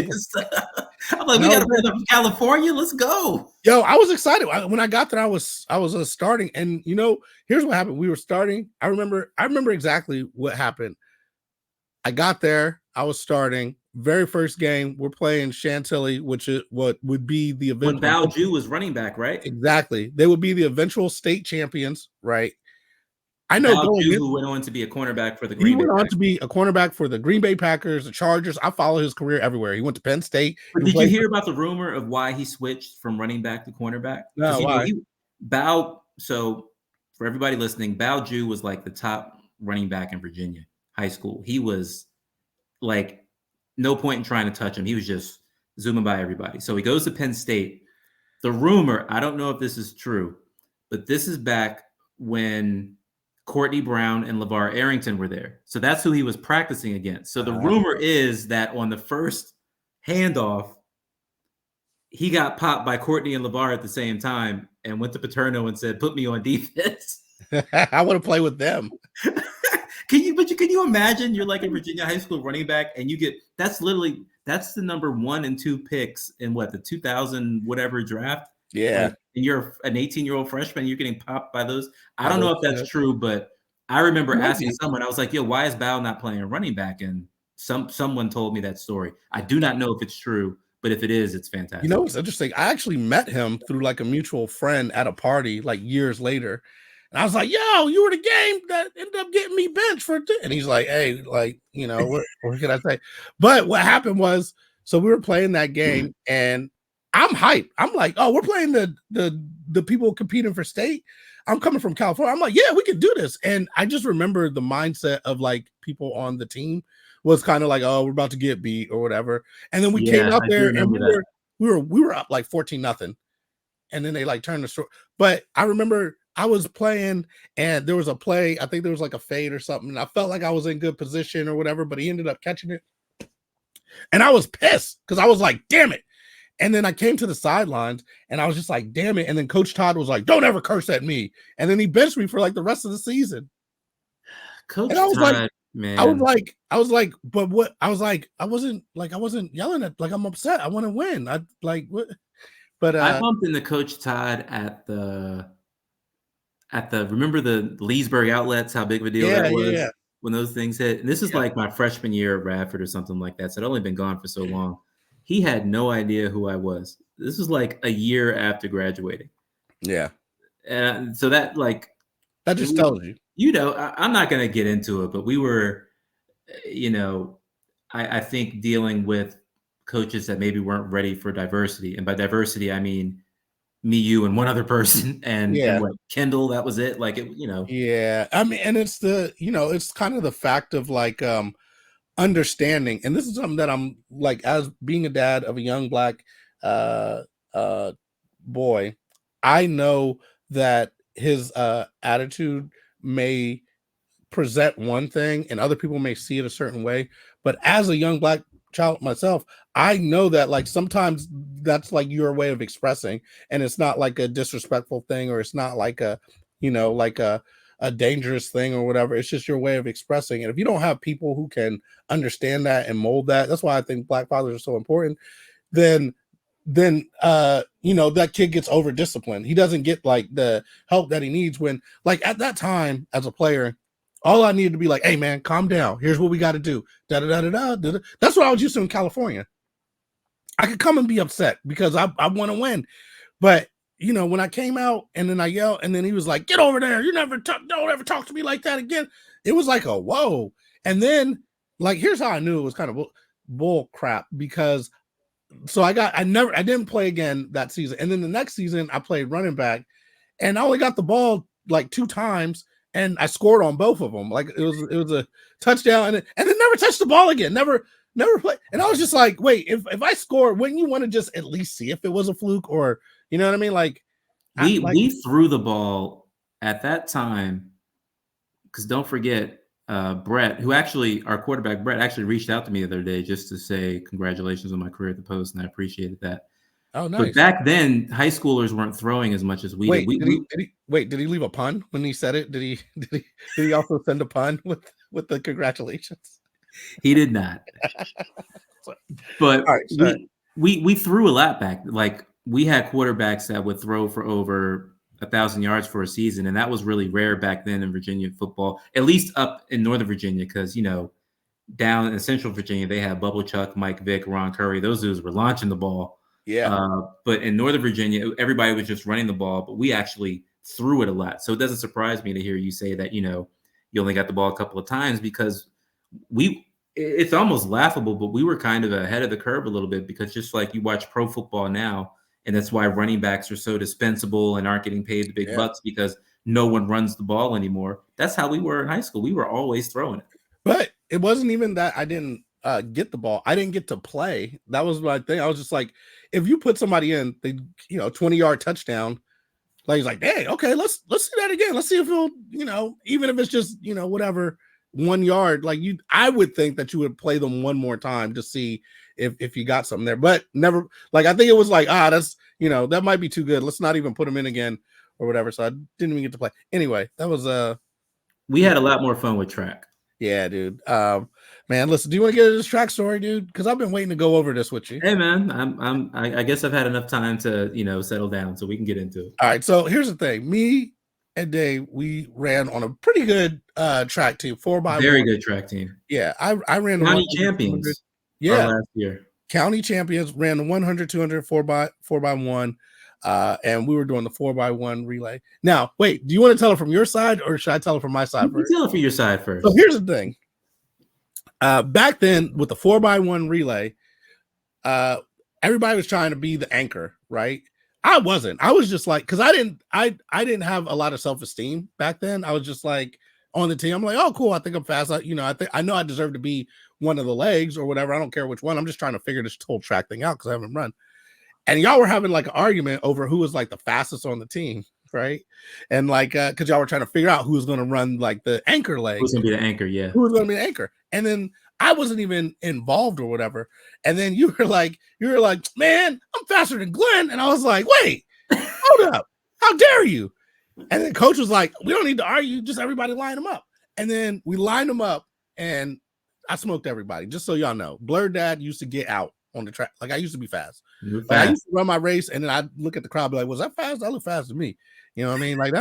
B: I'm like, we got a brother from California. Let's go.
A: Yo, I was excited when I got there. I was starting, and here's what happened. We were starting. I remember exactly what happened. I got there. I was starting. Very first game, we're playing Chantilly, which is what would be the eventual.
B: When Bao Ju was running back, right?
A: Exactly. They would be the eventual state champions, right? I know.
B: Bao Ju, who went on to be a cornerback for the Green Bay.
A: He went on to be a cornerback for the Green Bay Packers, the Chargers. I follow his career everywhere. He went to Penn State.
B: But did you hear about the rumor of why he switched from running back to cornerback?
A: No, why?
B: So for everybody listening, Bao Ju was like the top running back in Virginia high school. He was like, no point in trying to touch him. He was just zooming by everybody. So he goes to Penn State. The rumor, I don't know if this is true, but this is back when Courtney Brown and LeVar Arrington were there. So that's who he was practicing against. So the rumor is that on the first handoff, he got popped by Courtney and LeVar at the same time and went to Paterno and said, put me on defense.
A: I want to play with them.
B: Can you imagine you're like a Virginia high school running back and you get, that's the number 1 and 2 picks in the 2000 whatever draft.
A: Yeah.
B: Like, and you're an 18-year-old freshman, you're getting popped by those. I don't know if that's true, but I remember asking someone, I was like, yo, why is Bao not playing running back? And someone told me that story. I do not know if it's true, but if it is, it's fantastic.
A: You know, it's interesting. I actually met him through like a mutual friend at a party like years later. And I was like, yo, you were the game that ended up getting me benched for it. And he's like, hey, like, what can I say? But what happened was, so we were playing that game and I'm hyped. I'm like, oh, we're playing the people competing for state. I'm coming from California. I'm like, yeah, we can do this. And I just remember the mindset of like people on the team was kind of like, oh, we're about to get beat or whatever. And then we came out there and we were up like 14-0. And then they like turned the story. But I remember I was playing and there was a play. I think there was like a fade or something. And I felt like I was in good position or whatever, but he ended up catching it. And I was pissed because I was like, damn it. And then I came to the sidelines and I was just like, damn it. And then Coach Todd was like, don't ever curse at me. And then he benched me for like the rest of the season.
B: Coach
A: and I was
B: Todd,
A: like,
B: man.
A: I was like, but what? I was like, I wasn't yelling at, like, I'm upset. I want to win. I like, what? But
B: I bumped into Coach Todd at the remember the Leesburg outlets, how big of a deal that was when those things hit. And this is like my freshman year at Radford or something like that. So I'd only been gone for so long. He had no idea who I was. This was like a year after graduating.
A: Yeah.
B: And so that
A: just tells you.
B: I'm not going to get into it, but we were, I think dealing with coaches that maybe weren't ready for diversity. And by diversity, I mean me, you, and one other person, and
A: Yeah.
B: what, Kendall, that was it. Like, it,
A: Yeah. I mean, and it's it's kind of the fact of like understanding, and this is something that I'm like, as being a dad of a young Black uh boy, I know that his attitude may present one thing and other people may see it a certain way, but as a young Black child myself, I know that like sometimes that's like your way of expressing, and it's not like a disrespectful thing, or it's not like a like a dangerous thing or whatever. It's just your way of expressing. And if you don't have people who can understand that and mold that, that's why I think Black fathers are so important. Then that kid gets over disciplined. He doesn't get like the help that he needs, when like at that time as a player, all I needed to be like, hey man, calm down, here's what we got to do, da da da da da da. That's what I was used to in California. I could come and be upset because I want to win, but when I came out and then I yelled, and then he was like, get over there, don't ever talk to me like that again. It was like a whoa. And then like, here's how I knew it was kind of bull crap, because I didn't play again that season. And then the next season I played running back, and I only got the ball like 2 times, and I scored on both of them. Like it was a touchdown, and then never touched the ball again. Never play. And I was just like, wait, if I score, wouldn't you want to just at least see if it was a fluke, or you know what I mean? Like
B: we threw the ball at that time, because don't forget, Brett, who actually, our quarterback, Brett, actually reached out to me the other day just to say congratulations on my career at the Post, and I appreciated that.
A: Oh, nice.
B: But back then, high schoolers weren't throwing as much as we did.
A: Did he leave a pun when he said it? Did he also send a pun with the congratulations?
B: He did not. But right, we threw a lot back. Like, we had quarterbacks that would throw for over 1,000 yards for a season, and that was really rare back then in Virginia football, at least up in Northern Virginia, because down in Central Virginia they had Bubble Chuck, Mike Vick, Ron Curry. Those dudes were launching the ball.
A: Yeah.
B: But in Northern Virginia, everybody was just running the ball, but we actually threw it a lot. So it doesn't surprise me to hear you say that you only got the ball a couple of times, because it's almost laughable, but we were kind of ahead of the curve a little bit, because just like you watch pro football now. And that's why running backs are so dispensable and aren't getting paid the big bucks, because no one runs the ball anymore. That's how we were in high school. We were always throwing it.
A: But it wasn't even that I didn't get the ball. I didn't get to play. That was my thing. I was just like, if you put somebody in the 20-yard touchdown, like he's like, hey, okay, let's see that again. Let's see if he'll, even if it's just whatever 1 yard, like I would think that you would play them one more time to see if you got something there, but never. Like, I think it was like, that's that might be too good, let's not even put them in again or whatever. So I didn't even get to play. Anyway, that was
B: we had a lot more fun with track.
A: Yeah, dude. Man, listen, do you want to get into this track story, dude? Because I've been waiting to go over this with you.
B: Hey man, I guess I've had enough time to settle down, so we can get into it.
A: All right, so here's the thing. Me and Dave, we ran on a pretty good track team, 4x1.
B: Very good track team.
A: Yeah, I ran
B: county champions.
A: Yeah,
B: last year.
A: County champions, ran the 100, 200, 4x1. And we were doing the 4x1 relay. Now, wait, do you want to tell it from your side, or should I tell it from my side first?
B: Tell it from your side first.
A: So here's the thing. Back then with the 4x1 relay, everybody was trying to be the anchor, right? I wasn't. I was just like, because I didn't have a lot of self-esteem back then. I was just like on the team. I'm like, oh, cool. I think I'm fast. I know I deserve to be one of the legs or whatever. I don't care which one. I'm just trying to figure this whole track thing out because I haven't run. And y'all were having like an argument over who was like the fastest on the team, right? And like, because y'all were trying to figure out who was going to run like the anchor leg.
B: Who's going to be the anchor? Yeah.
A: Who was going to be the anchor? And then I wasn't even involved or whatever. And then you were like, man, I'm faster than Glenn. And I was like, wait, hold up. How dare you? And then coach was like, we don't need to argue. Just everybody line them up. And then we lined them up and I smoked everybody. Just so y'all know, BlerdDad used to get out on the track. Like I used to be fast. Like, I used to run my race and then I'd look at the crowd, be like, was that fast? That looked fast to me. You know what I mean? Like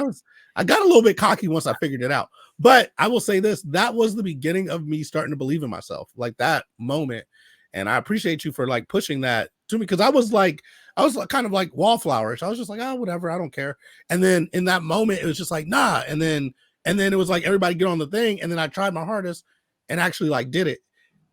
A: I got a little bit cocky once I figured it out. But I will say this, that was the beginning of me starting to believe in myself, like that moment. And I appreciate you for like pushing that to me, because I was kind of like wallflowerish. I was just like, oh, whatever, I don't care. And then in that moment, it was just like, nah. And then it was like, everybody get on the thing. And then I tried my hardest and actually like did it,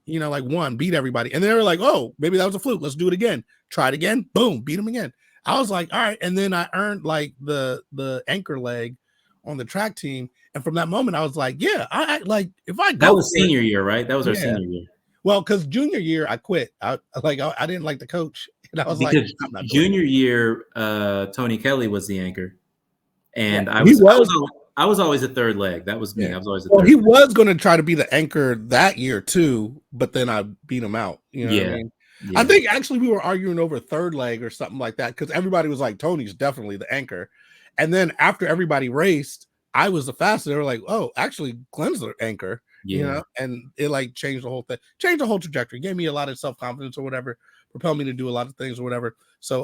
A: like beat everybody. And they were like, oh, maybe that was a fluke. Let's do it again. Try it again. Boom, beat them again. I was like, all right. And then I earned like the anchor leg on the track team. And from that moment, I was like, yeah, I like if I go
B: That was
A: for it,
B: senior year, right? That was our
A: yeah.
B: senior year.
A: Well, because junior year I quit. I didn't like the coach, and I was like,
B: Because
A: I'm not doing it.
B: junior year, Tony Kelly was the anchor,
A: Yeah,
B: and
A: he was.
B: I was always a third leg. That was me.
A: Yeah.
B: I was always a
A: Well,
B: third
A: he
B: leg.
A: was going to try to be the anchor that year too, but then I beat him out. You know what I
B: Yeah,
A: mean? I
B: yeah.
A: think actually we were arguing over third leg or something like that because everybody was like, Tony's definitely the anchor. And then after everybody raced, I was the fastest. They were like, oh, actually, Glenn's the anchor, you
B: Yeah.
A: know? And it like changed the whole thing, changed the whole trajectory, gave me a lot of self-confidence or whatever, propelled me to do a lot of things or whatever. So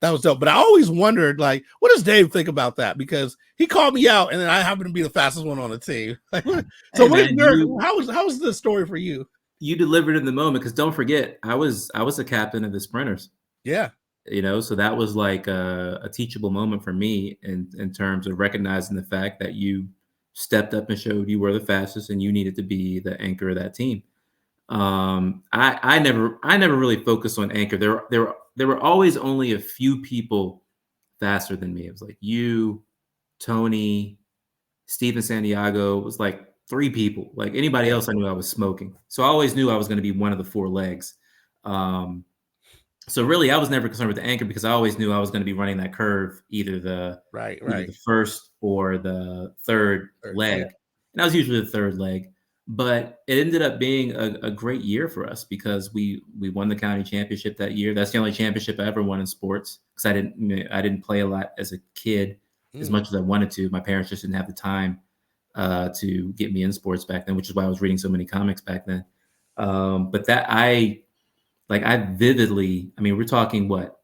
A: that was dope. But I always wondered, like, what does Dave think about that? Because he called me out, and then I happen to be the fastest one on the team. Like, so
B: Hey
A: what is
B: man,
A: your how was the story for you?
B: you delivered in the moment because don't forget, I was the captain of the sprinters.
A: Yeah,
B: You know, so that was like a teachable moment for me in terms of recognizing the fact that you stepped up and showed you were the fastest and you needed to be the anchor of that team. I never really focused on anchor. There were always only a few people faster than me. It was like you, Tony, Steven Santiago. It was like three people. Like anybody
A: yeah,
B: else, I knew I was smoking. So I always knew I was going to be one of the four legs. Um, so really, I was never concerned with the anchor because I always knew I was going to be running that curve, either
A: right.
B: the first or the third leg,
A: Yeah,
B: and I was usually the third leg. But it ended up being a great year for us because we won the county championship that year. That's the only championship I ever won in sports because I didn't play a lot as a kid as much as I wanted to. My parents just didn't have the time to get me in sports back then, which is why I was reading so many comics back then. But that I vividly, I mean, we're talking what,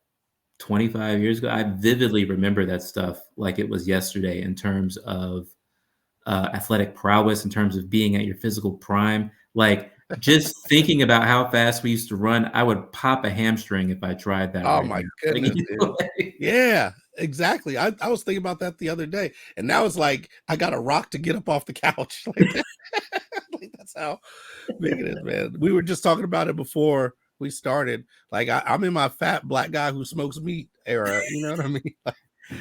B: 25 years ago? I vividly remember that stuff like it was yesterday in terms of athletic prowess, in terms of being at your physical prime. Like just thinking about how fast we used to run, I would pop a hamstring if I tried that
A: oh
B: right
A: my
B: now. Like,
A: goodness, dude. Yeah, exactly. I was thinking about that the other day, and now it's like I got a rock to get up off the couch. Like, like that's how big it is, man. We were just talking about it before we started. Like I'm in my fat black guy who smokes meat era. You know what I mean? Like,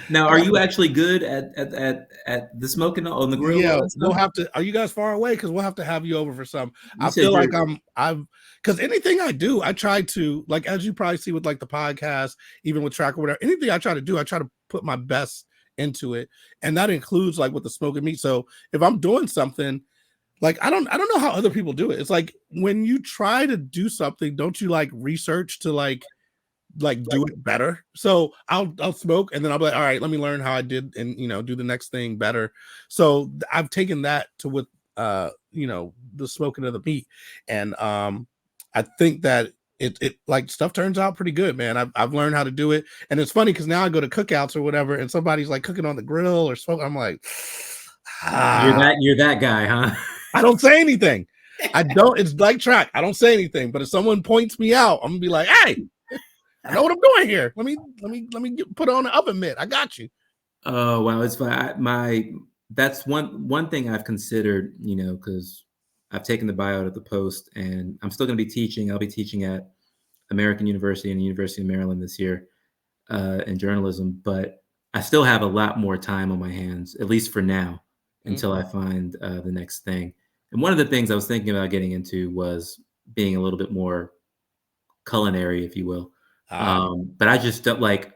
B: now,
A: I
B: are
A: got
B: you actually good at the smoking on the grill,
A: yeah,
B: all that
A: we'll
B: stuff?
A: have to. Are you guys far away? Because we'll have to have you over for some.
B: You
A: I
B: said
A: feel like
B: you're
A: I've because anything I do, I try to like as you probably see with like the podcast, even with track or whatever. Anything I try to do, I try to put my best into it, and that includes like with the smoking meat. So if I'm doing something, like I don't know how other people do it. It's like when you try to do something, don't you like research to like do it better. So I'll smoke and then I'll be like, all right, let me learn how I did and do the next thing better. So I've taken that to with the smoking of the meat. And I think that it like stuff turns out pretty good, man. I've learned how to do it. And it's funny because now I go to cookouts or whatever and somebody's like cooking on the grill or smoke. I'm like, ah,
B: you're that guy, huh?
A: I don't say anything. I don't, it's like track. I don't say anything, but if someone points me out, I'm gonna be like, hey, I know what I'm doing here. Let me put on the oven mitt. I got you.
B: Oh wow, it's fine. That's one thing I've considered, because I've taken the buyout at the Post, and I'm still going to be teaching. I'll be teaching at American University and the University of Maryland this year in journalism, but I still have a lot more time on my hands, at least for now, until I find the next thing. And one of the things I was thinking about getting into was being a little bit more culinary, if you will.
A: Ah,
B: But I just don't like.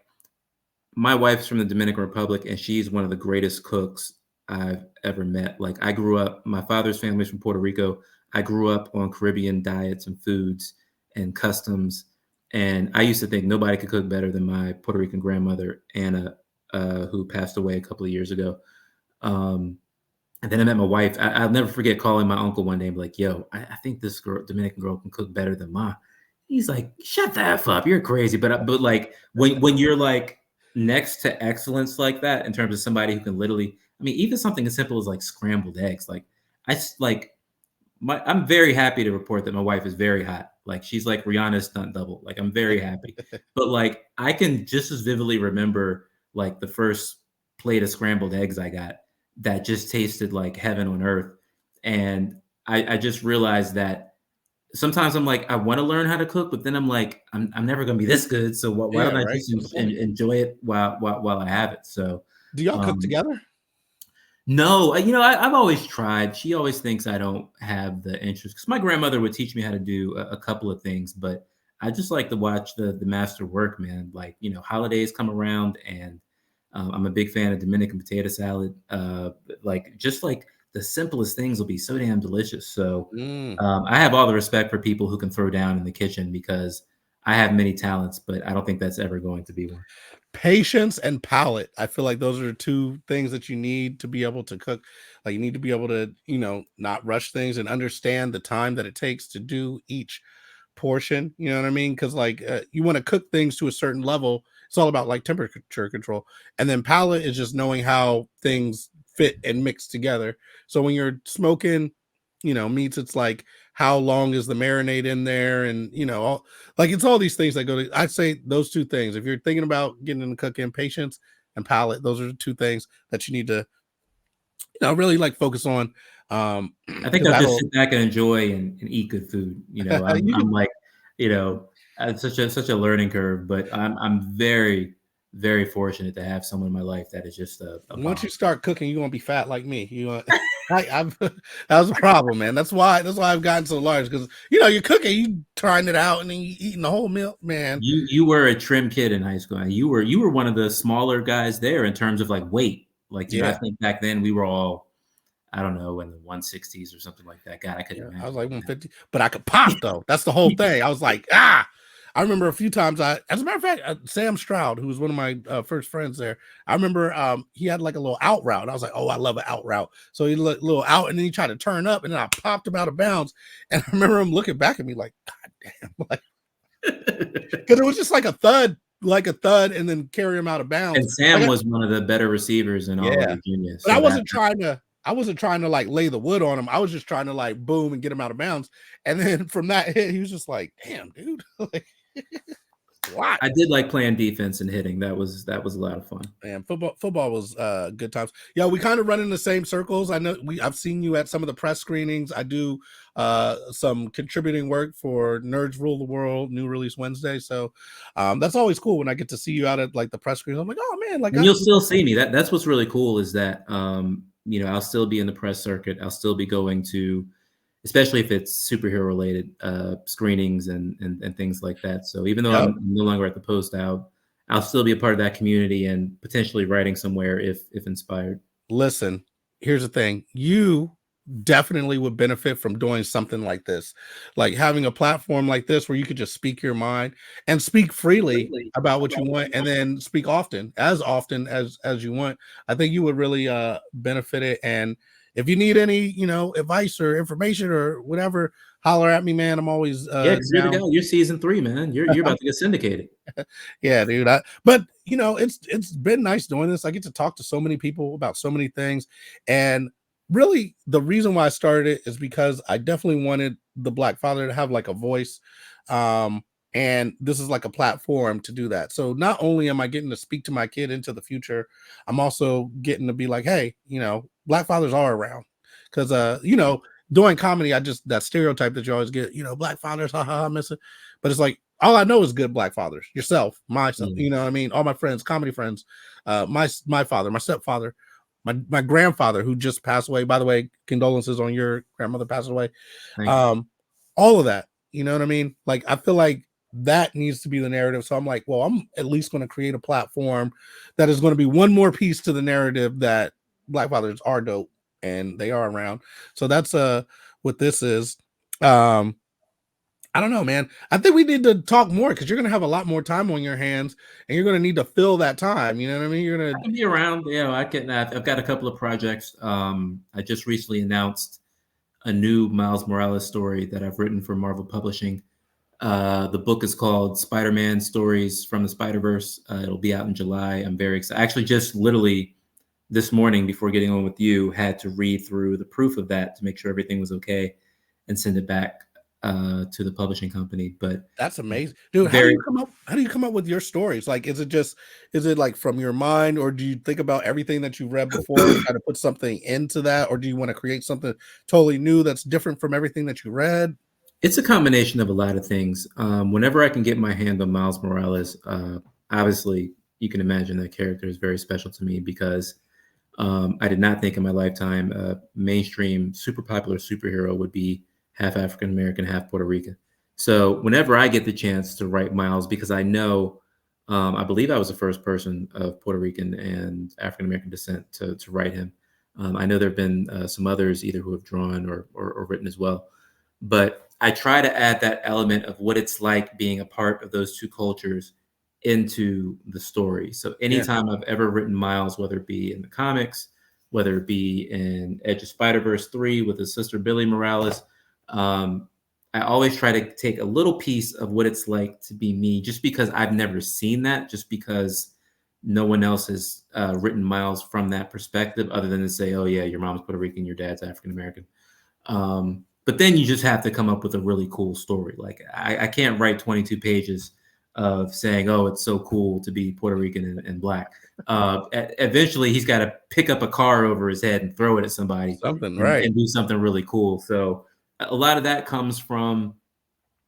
B: My wife's from the Dominican Republic, and she's one of the greatest cooks I've ever met. Like I grew up, my father's family's from Puerto Rico. I grew up on Caribbean diets and foods and customs. And I used to think nobody could cook better than my Puerto Rican grandmother, Anna, who passed away a couple of years ago. Um, and then I met my wife. I'll never forget calling my uncle one day and be like, yo, I think this Dominican girl can cook better than Ma. He's like, shut the F up. You're crazy. But like when you're like next to excellence like that in terms of somebody who can literally, I mean, even something as simple as like scrambled eggs. Like like I'm very happy to report that my wife is very hot. Like she's like Rihanna's stunt double. Like I'm very happy. But like I can just as vividly remember like the first plate of scrambled eggs I got that just tasted like heaven on earth. And I just realized that sometimes I'm like, I want to learn how to cook, but then I'm like, I'm never going to be this good. So why
A: Yeah,
B: don't I
A: right.
B: just
A: What's the point?
B: enjoy it while I have it? So,
A: Do y'all cook
B: um,
A: together?
B: no, I've always tried. She always thinks I don't have the interest because my grandmother would teach me how to do a couple of things, but I just like to watch the master work, man. Like, holidays come around, and I'm a big fan of Dominican potato salad. Like, just like the simplest things will be so damn delicious. So
A: Mm.
B: I have all the respect for people who can throw down in the kitchen because I have many talents, but I don't think that's ever going to be one.
A: Patience and palate. I feel like those are two things that you need to be able to cook. Like you need to be able to, not rush things and understand the time that it takes to do each portion. You know what I mean? Because you want to cook things to a certain level. It's all about like temperature control, and then palate is just knowing how things fit and mix together. So when you're smoking, meats, it's like how long is the marinade in there, and all like it's all these things that go to. I'd say those two things. If you're thinking about getting into cooking, patience and palate, those are the two things that you need to, really like focus on.
B: I think
A: Because
B: I'll just
A: that'll
B: sit back and enjoy and eat good food. I'm
A: you can
B: I'm like, it's such a learning curve, but I'm very, very fortunate to have someone in my life that is just a
A: once
B: bomb.
A: you start cooking, you're gonna be fat like me. You want I've that was a problem, man. That's why I've gotten so large because you're cooking, you trying it out, and then you eating the whole meal, man.
B: You were a trim kid in high school. And you were one of the smaller guys there in terms of like weight. Like, I
A: Yeah,
B: think back then we were all, I don't know, in the 160s or something like that. God, I couldn't
A: yeah. I was
B: imagine
A: like
B: doing
A: 150, but I could pop though. That's the whole
B: that.
A: thing. I was like, ah. I remember a few times. As a matter of fact, Sam Stroud, who was one of my first friends there, I remember he had like a little out route. I was like, oh, I love an out route. So he looked a little out, and then he tried to turn up, and then I popped him out of bounds. And I remember him looking back at me like, God damn, like because it was just like a thud, and then carry him out of bounds.
B: And Sam
A: Like,
B: was one of the better receivers in all of
A: yeah,
B: Virginia.
A: but I
B: So that
A: wasn't trying to. I wasn't trying to like lay the wood on him. I was just trying to like boom and get him out of bounds. And then from that hit, he was just like, "Damn, dude, like what?"
B: I did like playing defense and hitting. That was a lot of fun.
A: Man, football was good times. Yeah, we kind of run in the same circles. I know I've seen you at some of the press screenings. I do some contributing work for Nerds Rule the World, New Release Wednesday. So that's always cool when I get to see you out at like the press screenings. I'm like, oh man, like
B: And you'll still see me. That's what's really cool is that I'll still be in the press circuit. I'll still be going to, especially if it's superhero related screenings and things like that. So even though
A: yep.
B: I'm no longer at the Post, I'll still be a part of that community and potentially writing somewhere if inspired.
A: Listen, here's the thing. You definitely would benefit from doing something like this, like having a platform like this where you could just speak your mind and speak freely about what you want, and then speak often as you want. I think you would really benefit it. And if you need any, advice or information or whatever, holler at me, man. I'm always
B: Yeah, because you're the guy.
A: down.
B: You're season 3, man. You're about to get syndicated.
A: Yeah, dude. But it's been nice doing this. I get to talk to so many people about so many things, and really, the reason why I started it is because I definitely wanted the Black father to have like a voice, um, and this is like a platform to do that. So not only am I getting to speak to my kid into the future, I'm also getting to be like, hey, Black fathers are around, because doing comedy, I just that stereotype that you always get, Black fathers, haha, I miss it, but it's like all I know is good Black fathers. Yourself, myself,
B: Yeah.
A: you know what I mean? All my friends, comedy friends, my father, my stepfather, my grandfather who just passed away. By the way, condolences on your grandmother passing away.
B: Thank you.
A: Um, all of that, you know what I mean? Like I feel like that needs to be the narrative. So I'm like, well, I'm at least going to create a platform that is going to be one more piece to the narrative that Black fathers are dope and they are around. So that's what this is. Um, I don't know, man. I think we need to talk more because you're going to have a lot more time on your hands, and you're going to need to fill that time. You know what I mean? You're
B: I
A: going to,
B: can be around. I can. I've got a couple of projects. I just recently announced a new Miles Morales story that I've written for Marvel Publishing. The book is called Spider-Man Stories from the Spider-Verse. It'll be out in July. I'm very excited. I actually just literally this morning before getting on with you had to read through the proof of that to make sure everything was okay and send it back to the publishing company. But
A: that's amazing, dude. How do
B: very
A: you come up? How do you come up with your stories? Like, is it like from your mind, or do you think about everything that you read before and try to put something into that, or do you want to create something totally new that's different from everything that you read?
B: It's a combination of a lot of things. Whenever I can get my hand on Miles Morales, obviously you can imagine that character is very special to me because I did not think in my lifetime a mainstream super popular superhero would be half African American, half Puerto Rican. So whenever I get the chance to write Miles, because I know, I believe I was the first person of Puerto Rican and African American descent to write him. I know there have been some others either who have drawn or written as well. But I try to add that element of what it's like being a part of those two cultures into the story. So
A: Yeah.
B: anytime I've ever written Miles, whether it be in the comics, whether it be in Edge of Spiderverse 3 with his sister Billy Morales, um, I always try to take a little piece of what it's like to be me, just because I've never seen that, just because no one else has written Miles from that perspective, other than to say, oh, yeah, your mom's Puerto Rican, your dad's African American. But then you just have to come up with a really cool story. Like I can't write 22 pages of saying, "Oh, it's so cool to be Puerto Rican and black." Eventually, he's got to pick up a car over his head and throw it at somebody
A: Something, right.
B: and do something really cool. So a lot of that comes from,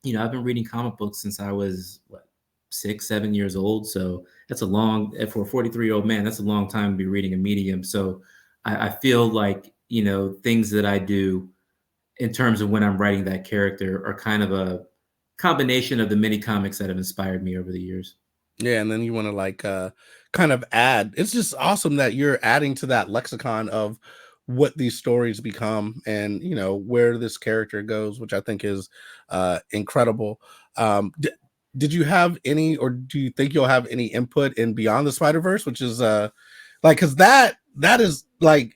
B: I've been reading comic books since I was 6, 7 years old. So that's a long, for a 43-year-old man, that's a long time to be reading a medium. So I feel like, things that I do in terms of when I'm writing that character are kind of a combination of the many comics that have inspired me over the years.
A: Yeah, and then you want to like kind of add. It's just awesome that you're adding to that lexicon of what these stories become and where this character goes, which I think is incredible. Did you have any, or do you think you'll have any input in Beyond the Spider-Verse, which is like, because that is like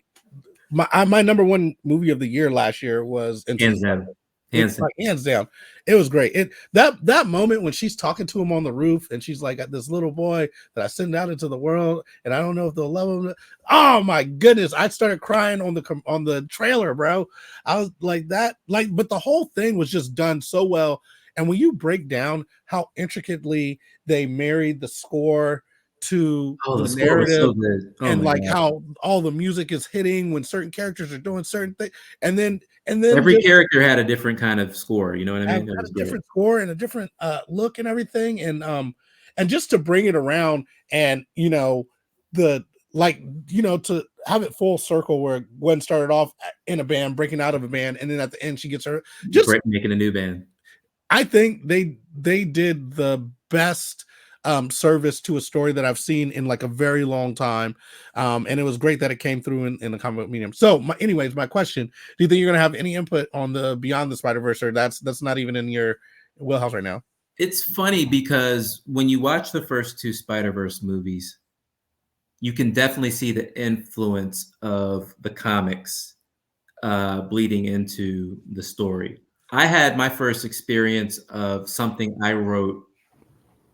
A: my number one movie of the year last year was Into the
B: Hands down.
A: It's
B: Hands down.
A: like hands down. It was great. That moment when she's talking to him on the roof and she's like, this little boy that I send out into the world and I don't know if they'll love him. Oh my goodness. I started crying on the trailer, bro. I was like that, but the whole thing was just done so well. And when you break down how intricately they married the score to
B: Oh,
A: the
B: the score was
A: narrative,
B: so good. Oh
A: and
B: my
A: like
B: God.
A: how all the music is hitting when certain characters are doing certain things, and then
B: Every
A: just
B: character had a different kind of score. You know what I
A: have
B: mean? That
A: got
B: was
A: a
B: great.
A: different score and a different look and everything, and just to bring it around, and the like to have it full circle where Gwen started off in a band, breaking out of a band, and then at the end she gets her. Just
B: Making a new band.
A: I think they did the best service to a story that I've seen in like a very long time, and it was great that it came through in the comic book medium. So anyways, my question: do you think you're gonna have any input on the Beyond the Spider-Verse, or that's not even in your wheelhouse right now?
B: It's funny because when you watch the first two Spider-Verse movies, you can definitely see the influence of the comics bleeding into the story. I had my first experience of something I wrote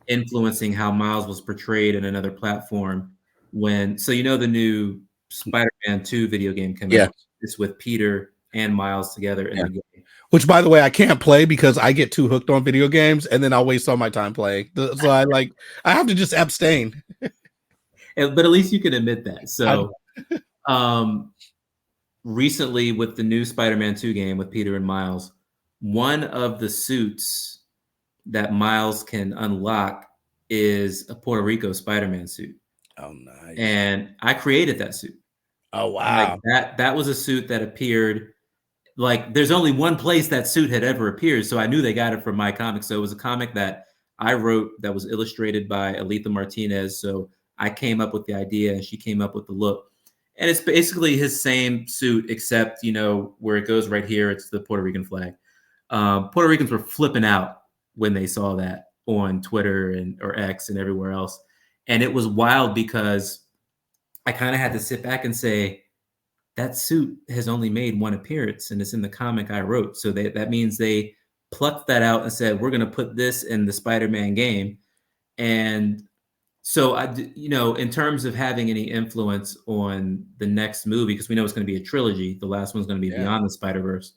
B: influencing how Miles was portrayed in another platform so the new Spider-Man 2 video game came
A: Yeah,
B: out. It's with Peter and Miles together in
A: yeah.
B: the game.
A: Which, by the way, I can't play because I get too hooked on video games, and then I'll waste all my time playing. So I have to just abstain.
B: But at least you can admit that.
A: I,
B: So um, recently with the new Spider-Man 2 game with Peter and Miles, one of the suits that Miles can unlock is a Puerto Rico Spider-Man suit.
A: oh, nice.
B: And I created that suit.
A: Oh,
B: Like
A: wow.
B: that was a suit that appeared, like there's only one place that suit had ever appeared. So I knew they got it from my comic. So it was a comic that I wrote that was illustrated by Aletha Martinez. So I came up with the idea and she came up with the look. And it's basically his same suit, except, where it goes right here, it's the Puerto Rican flag. Puerto Ricans were flipping out when they saw that on Twitter or X and everywhere else. And it was wild because I kind of had to sit back and say, that suit has only made one appearance and it's in the comic I wrote. So that means they plucked that out and said, we're going to put this in the Spider-Man game. And so in terms of having any influence on the next movie, because we know it's going to be a trilogy, the last one's going to be Beyond the Spider-Verse.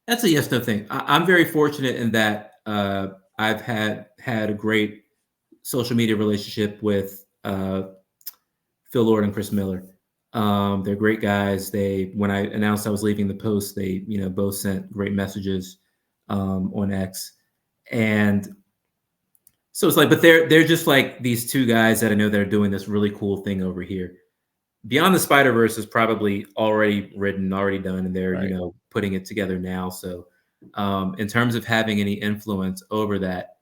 B: That's a yes, no thing. I'm very fortunate in that I've had a great social media relationship with Phil Lord and Chris Miller. They're great guys. When I announced I was leaving the Post, they both sent great messages on X, and so it's like, but they're just like these two guys that I know that are doing this really cool thing over here. Beyond the Spider-Verse is probably already written, already done, and they're
A: Right.
B: putting it together now. So in terms of having any influence over that,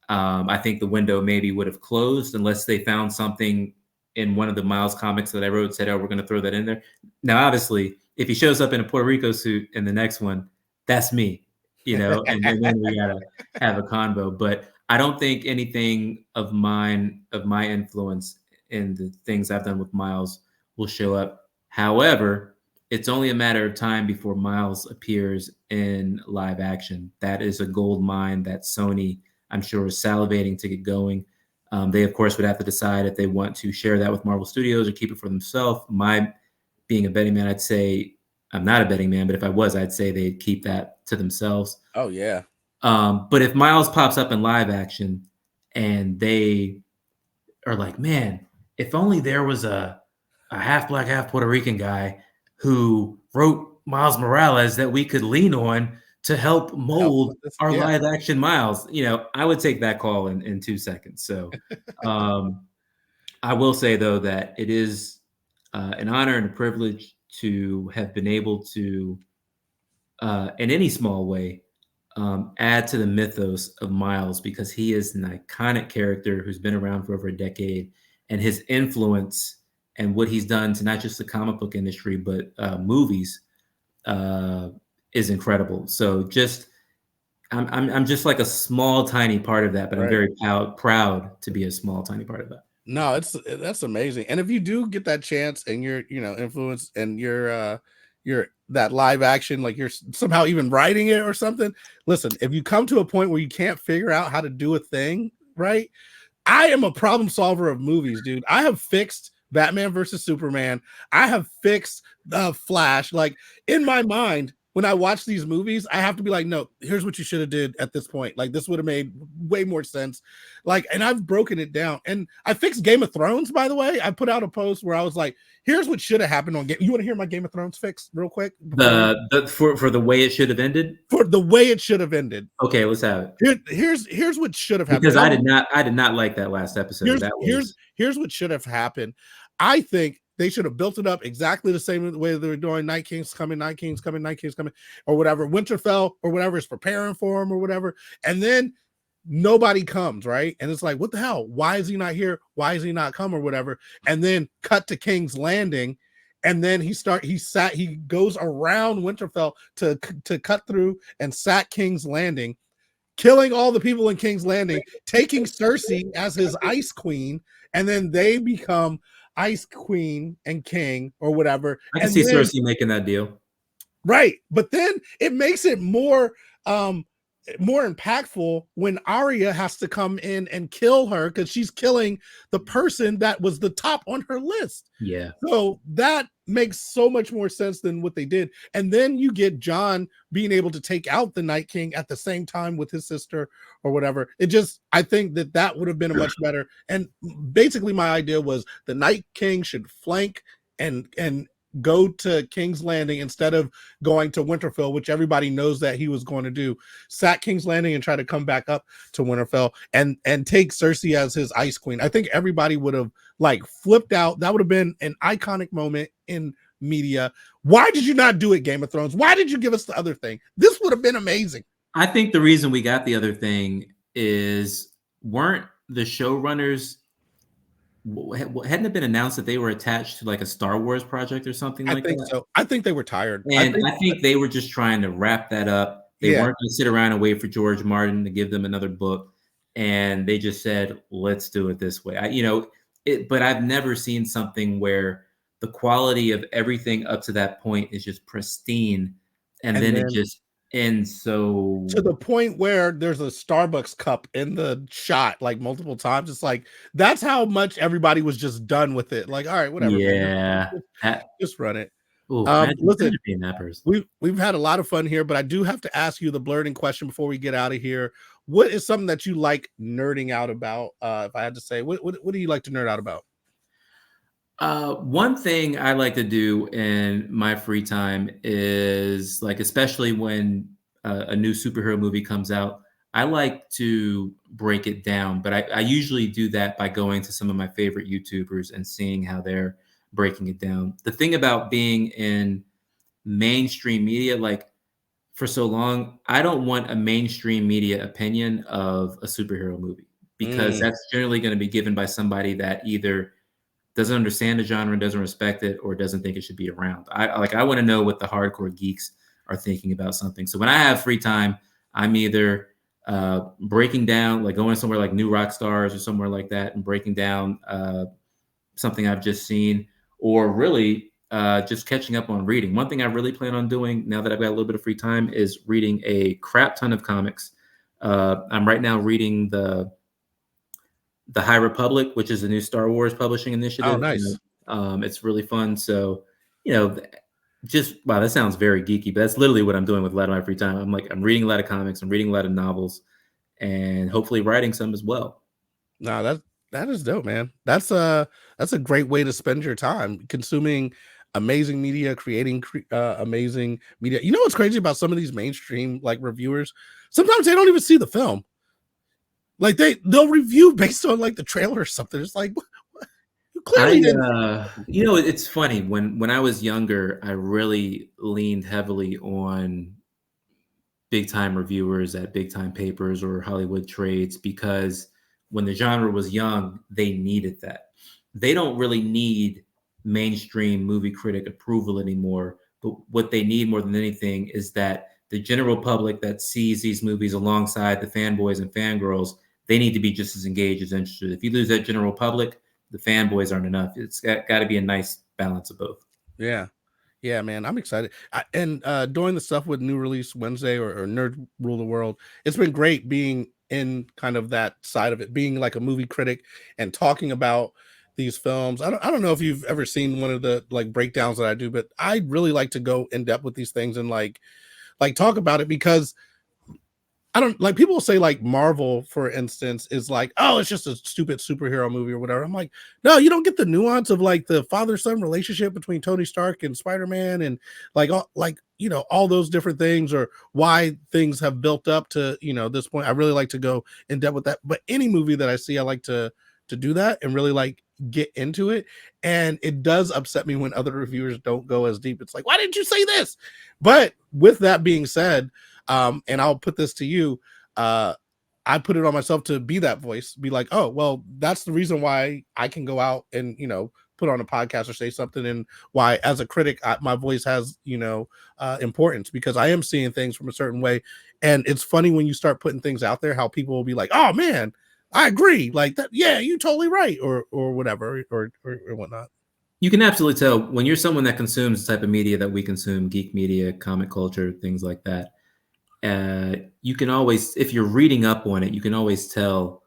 B: I think the window maybe would have closed unless they found something in one of the Miles comics that I wrote, said, oh, we're going to throw that in there. Now, obviously, if he shows up in a Puerto Rico suit in the next one, that's me, and then we got to have a convo. But I don't think anything of my influence in the things I've done with Miles will show up. However, it's only a matter of time before Miles appears in live action. That is a gold mine that Sony, I'm sure, is salivating to get going. They, of course, would have to decide if they want to share that with Marvel Studios or keep it for themselves. My being a betting man, I'd say I'm not a betting man, but if I was, I'd say they'd keep that to themselves.
A: Oh, yeah.
B: But if Miles pops up in live action and they are like, man, if only there was a half black, half Puerto Rican guy who wrote Miles Morales that we could lean on to help mold our live action Miles, I would take that call in 2 seconds. So I will say, though, that it is an honor and a privilege to have been able to, in any small way, add to the mythos of Miles, because he is an iconic character who's been around for over a decade, and his influence and what he's done to not just the comic book industry, but movies is incredible. So I'm just like a small, tiny part of that, but I'm very proud to be a small, tiny part of that.
A: No, that's amazing. And if you do get that chance and you're, influenced and you're that live action, like you're somehow even writing it or something, listen, if you come to a point where you can't figure out how to do a thing, right? I am a problem solver of movies, dude. I have fixed Batman versus Superman. I have fixed Flash. Like, in my mind, when I watch these movies, I have to be like, no, here's what you should have did at this point. Like, this would have made way more sense. Like, and I've broken it down. And I fixed Game of Thrones, by the way. I put out a post where I was like, here's what should have happened on Game. You want to hear my Game of Thrones fix real quick?
B: For the way it should have ended?
A: For the way it should have ended.
B: Okay, let's have it.
A: Here's what should have happened.
B: Because I did not like that last episode.
A: Here's what should have happened. I think they should have built it up exactly the same way they were doing Night King's coming, Night King's coming, Night King's coming, or whatever. Winterfell or whatever is preparing for him or whatever. And then nobody comes, right? And it's like, what the hell? Why is he not here? Why is he not come or whatever? And then cut to King's Landing. And then he goes around Winterfell to cut through and sack King's Landing, killing all the people in King's Landing, taking Cersei as his ice queen, and then they become Ice Queen and King or whatever.
B: I can see Cersei making that deal.
A: Right. But then it makes it more impactful when Arya has to come in and kill her, because she's killing the person that was the top on her list.
B: Yeah.
A: So that makes so much more sense than what they did. And then you get Jon being able to take out the Night King at the same time with his sister or whatever. I think that would have been a much better. And basically my idea was the Night King should flank and go to King's Landing instead of going to Winterfell, which everybody knows that he was going to do. Sack King's Landing and try to come back up to Winterfell and take Cersei as his Ice Queen. I think everybody would have like flipped out. That would have been an iconic moment in media. Why did you not do it, Game of Thrones? Why did you give us the other thing? This would have been amazing.
B: I think the reason we got the other thing is, weren't the showrunners, hadn't it been announced that they were attached to like a Star Wars project or something like that?
A: So. I think they were tired.
B: And I think they were just trying to wrap that up. They weren't going to sit around and wait for George Martin to give them another book. And they just said, let's do it this way. But I've never seen something where the quality of everything up to that point is just pristine. And then it just ends so
A: to the point where there's a Starbucks cup in the shot like multiple times. It's like, that's how much everybody was just done with it. Like, all right, whatever.
B: Yeah,
A: man. Just run it.
B: Ooh,
A: listen,
B: being that person.
A: We've had a lot of fun here, but I do have to ask you the blerding question before we get out of here. What is something that you like nerding out about? If I had to say, what do you like to nerd out about?
B: One thing I like to do in my free time is like, especially when a new superhero movie comes out, I like to break it down. But I usually do that by going to some of my favorite YouTubers and seeing how they're breaking it down. The thing about being in mainstream media, like for so long, I don't want a mainstream media opinion of a superhero movie because
A: Mm.
B: that's generally going to be given by somebody that either doesn't understand the genre, doesn't respect it, or doesn't think it should be around. I want to know what the hardcore geeks are thinking about something. So when I have free time, I'm either breaking down, like going somewhere like New Rock Stars or somewhere like that, and breaking down something I've just seen, or really just catching up on reading. One thing I really plan on doing now that I've got a little bit of free time is reading a crap ton of comics. I'm right now reading the High Republic, which is a new Star Wars publishing
A: Oh,
B: initiative.
A: nice.
B: It's really fun. So, you know, just wow, that sounds very geeky, but that's literally what I'm doing with a lot of my free time. I'm reading a lot of comics, I'm reading a lot of novels, and hopefully writing some as well.
A: No, that is dope, man. That's a great way to spend your time consuming amazing media, creating amazing media. You know what's crazy about some of these mainstream like reviewers? Sometimes they don't even see the film. Like they'll review based on like the trailer or something. It's like you clearly didn't.
B: It's funny when I was younger, I really leaned heavily on big time reviewers at big time papers or Hollywood trades because when the genre was young, they needed that. They don't really need mainstream movie critic approval anymore. But what they need more than anything is that the general public that sees these movies alongside the fanboys and fangirls, they need to be just as engaged as interested. If you lose that general public, the fanboys aren't enough. It's got to be a nice balance of both.
A: Yeah. Yeah, man, I'm excited. And doing the stuff with New Release Wednesday or Nerd Rule the World, it's been great being in kind of that side of it, being like a movie critic and talking about these films. I don't know if you've ever seen one of the like breakdowns that I do, but I really like to go in depth with these things and like talk about it because I don't like people say like Marvel, for instance, is like, oh, it's just a stupid superhero movie or whatever. I'm like, no, you don't get the nuance of like the father-son relationship between Tony Stark and Spider-Man and like all like all those different things or why things have built up to this point. I really like to go in depth with that. But any movie that I see, I like to do that and really like get into it. And it does upset me when other reviewers don't go as deep. It's like, why didn't you say this? But with that being said, and I'll put this to you. I put it on myself to be that voice, be like, oh, well, that's the reason why I can go out and, put on a podcast or say something. And why, as a critic, my voice has, importance because I am seeing things from a certain way. And it's funny when you start putting things out there, how people will be like, oh man, I agree. Like that. Yeah, you're totally right. Or whatever, or whatnot.
B: You can absolutely tell when you're someone that consumes the type of media that we consume, geek media, comic culture, things like that. You can always, if you're reading up on it, you can always tell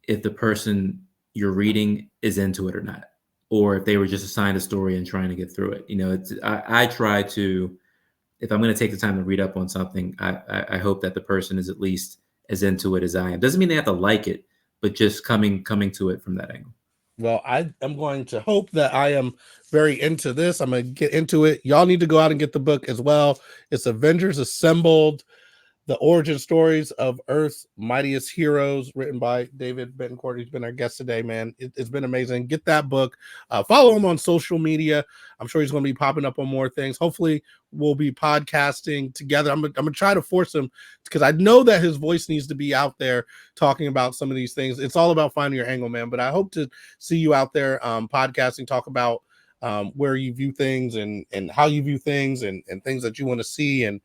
B: if the person you're reading is into it or not, or if they were just assigned a story and trying to get through it. I try to, if I'm going to take the time to read up on something, I hope that the person is at least as into it as I am. Doesn't mean they have to like it, but just coming to it from that angle.
A: Well, I am going to hope that I am very into this. I'm going to get into it. Y'all need to go out and get the book as well. It's Avengers Assembled, the origin stories of Earth's mightiest heroes, written by David Betancourt. He's been our guest today, man. It's been amazing. Get that book. Follow him on social media. I'm sure he's going to be popping up on more things. Hopefully, we'll be podcasting together. I'm gonna try to force him because I know that his voice needs to be out there talking about some of these things. It's all about finding your angle, man. But I hope to see you out there podcasting, talk about where you view things and how you view things and things that you want to see and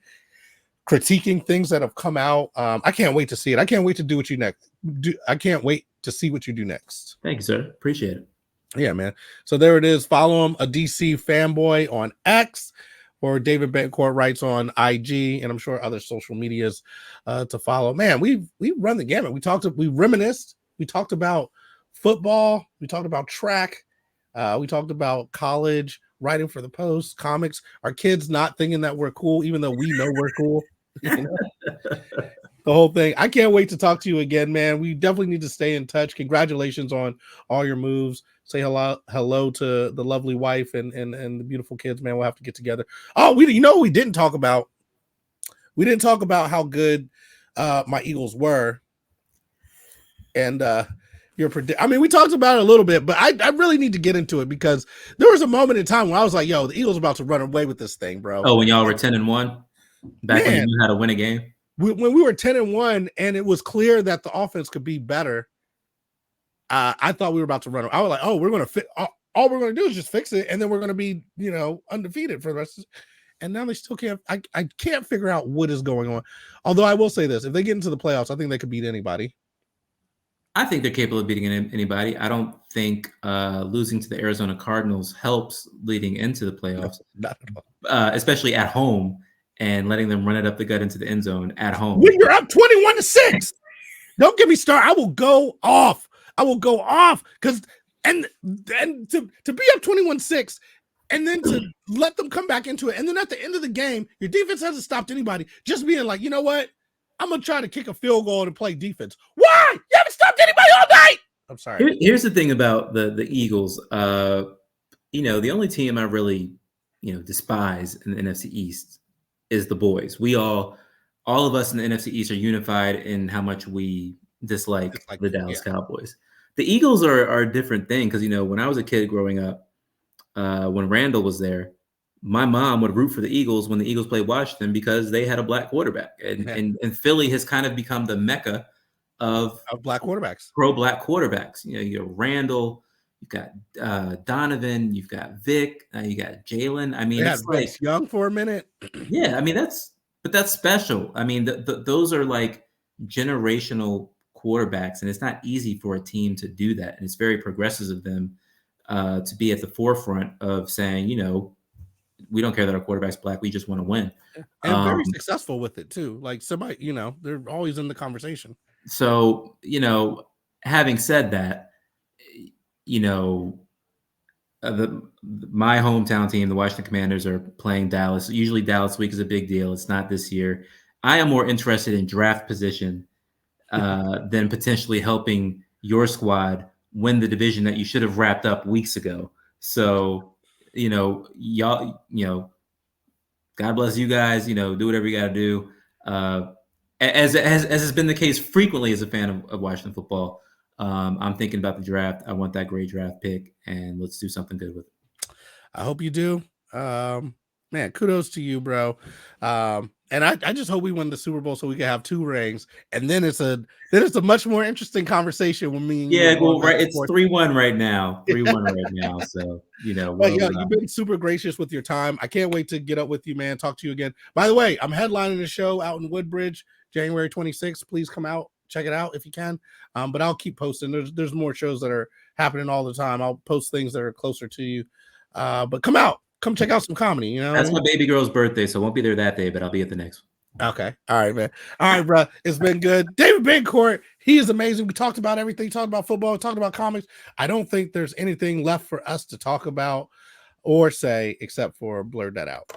A: critiquing things that have come out. I can't wait to see it. I can't wait to do what you next. I can't wait to see what you do next.
B: Thank you, sir. Appreciate it.
A: Yeah, man. So there it is. Follow him, a DC fanboy on X, or David Betancourt writes on IG, and I'm sure other social medias to follow. Man, we run the gamut. We reminisced. We talked about football. We talked about track. We talked about college, writing for the Post, comics. Our kids not thinking that we're cool, even though we know we're cool. the whole thing. I can't wait to talk to you again, man. We definitely need to stay in touch. Congratulations on all your moves. Say hello to the lovely wife and the beautiful kids, man. We'll have to get together. Oh, we didn't talk about. We didn't talk about how good my Eagles were, and I mean, we talked about it a little bit, but I really need to get into it because there was a moment in time where I was like, "Yo, the Eagles are about to run away with this thing, bro."
B: Oh, when y'all were 10-1, back when you knew how to win a game.
A: When we were 10-1, and it was clear that the offense could be better. I thought we were about to run. I was like, "Oh, we're going to fit. All we're going to do is just fix it, and then we're going to be, undefeated for the rest of." And now they still can't. I can't figure out what is going on. Although I will say this: if they get into the playoffs, I think they could beat anybody.
B: I think they're capable of beating anybody. I don't think losing to the Arizona Cardinals helps leading into the playoffs,
A: Not at all.
B: Especially at home and letting them run it up the gut into the end zone at home.
A: When you're up 21-6, don't get me started. I will go off. Because and to be up 21-6 and then to let them come back into it. And then at the end of the game, your defense hasn't stopped anybody. Just being like, you know what? I'm going to try to kick a field goal and play defense. Why? You haven't stopped anybody all night. I'm sorry.
B: Here's the thing about the Eagles. The only team I really, despise in the NFC East is the boys. We all of us in the NFC East are unified in how much we dislike the Dallas Cowboys. The Eagles are a different thing because, when I was a kid growing up, when Randall was there, my mom would root for the Eagles when the Eagles played Washington because they had a black quarterback. And Philly has kind of become the mecca of
A: black quarterbacks,
B: pro-black quarterbacks. You got Randall, you've got Donovan, you've got Vic, you got Jalen. I mean, it's like
A: young for a minute.
B: Yeah, I mean that's special. I mean, those are like generational quarterbacks, and it's not easy for a team to do that. And it's very progressive of them to be at the forefront of saying, we don't care that our quarterback's black. We just want to win.
A: And very successful with it too. Like somebody, they're always in the conversation.
B: So, having said that, my hometown team, the Washington Commanders, are playing Dallas. Usually Dallas week is a big deal. It's not this year. I am more interested in draft position than potentially helping your squad win the division that you should have wrapped up weeks ago. So, y'all, God bless you guys, do whatever you got to do. As has been the case frequently as a fan of Washington football, I'm thinking about the draft. I want that great draft pick, and let's do something good with it.
A: I hope you do. Man, kudos to you, bro. And I just hope we win the Super Bowl so we can have 2 rings, and then it's a much more interesting conversation with me.
B: Yeah, well, right. It's 3-1 right now. 3-1 right now. So
A: you've been super gracious with your time. I can't wait to get up with you, man. Talk to you again. By the way, I'm headlining a show out in Woodbridge, January 26th. Please come out, check it out if you can. But I'll keep posting. There's more shows that are happening all the time. I'll post things that are closer to you. But come out. Come check out some comedy,
B: That's my baby girl's birthday, so I won't be there that day, but I'll be at the next
A: one. Okay. All right, man. All right, bro. It's been good. David Betancourt, he is amazing. We talked about everything. Talked about football. Talked about comics. I don't think there's anything left for us to talk about or say except for blerd that out.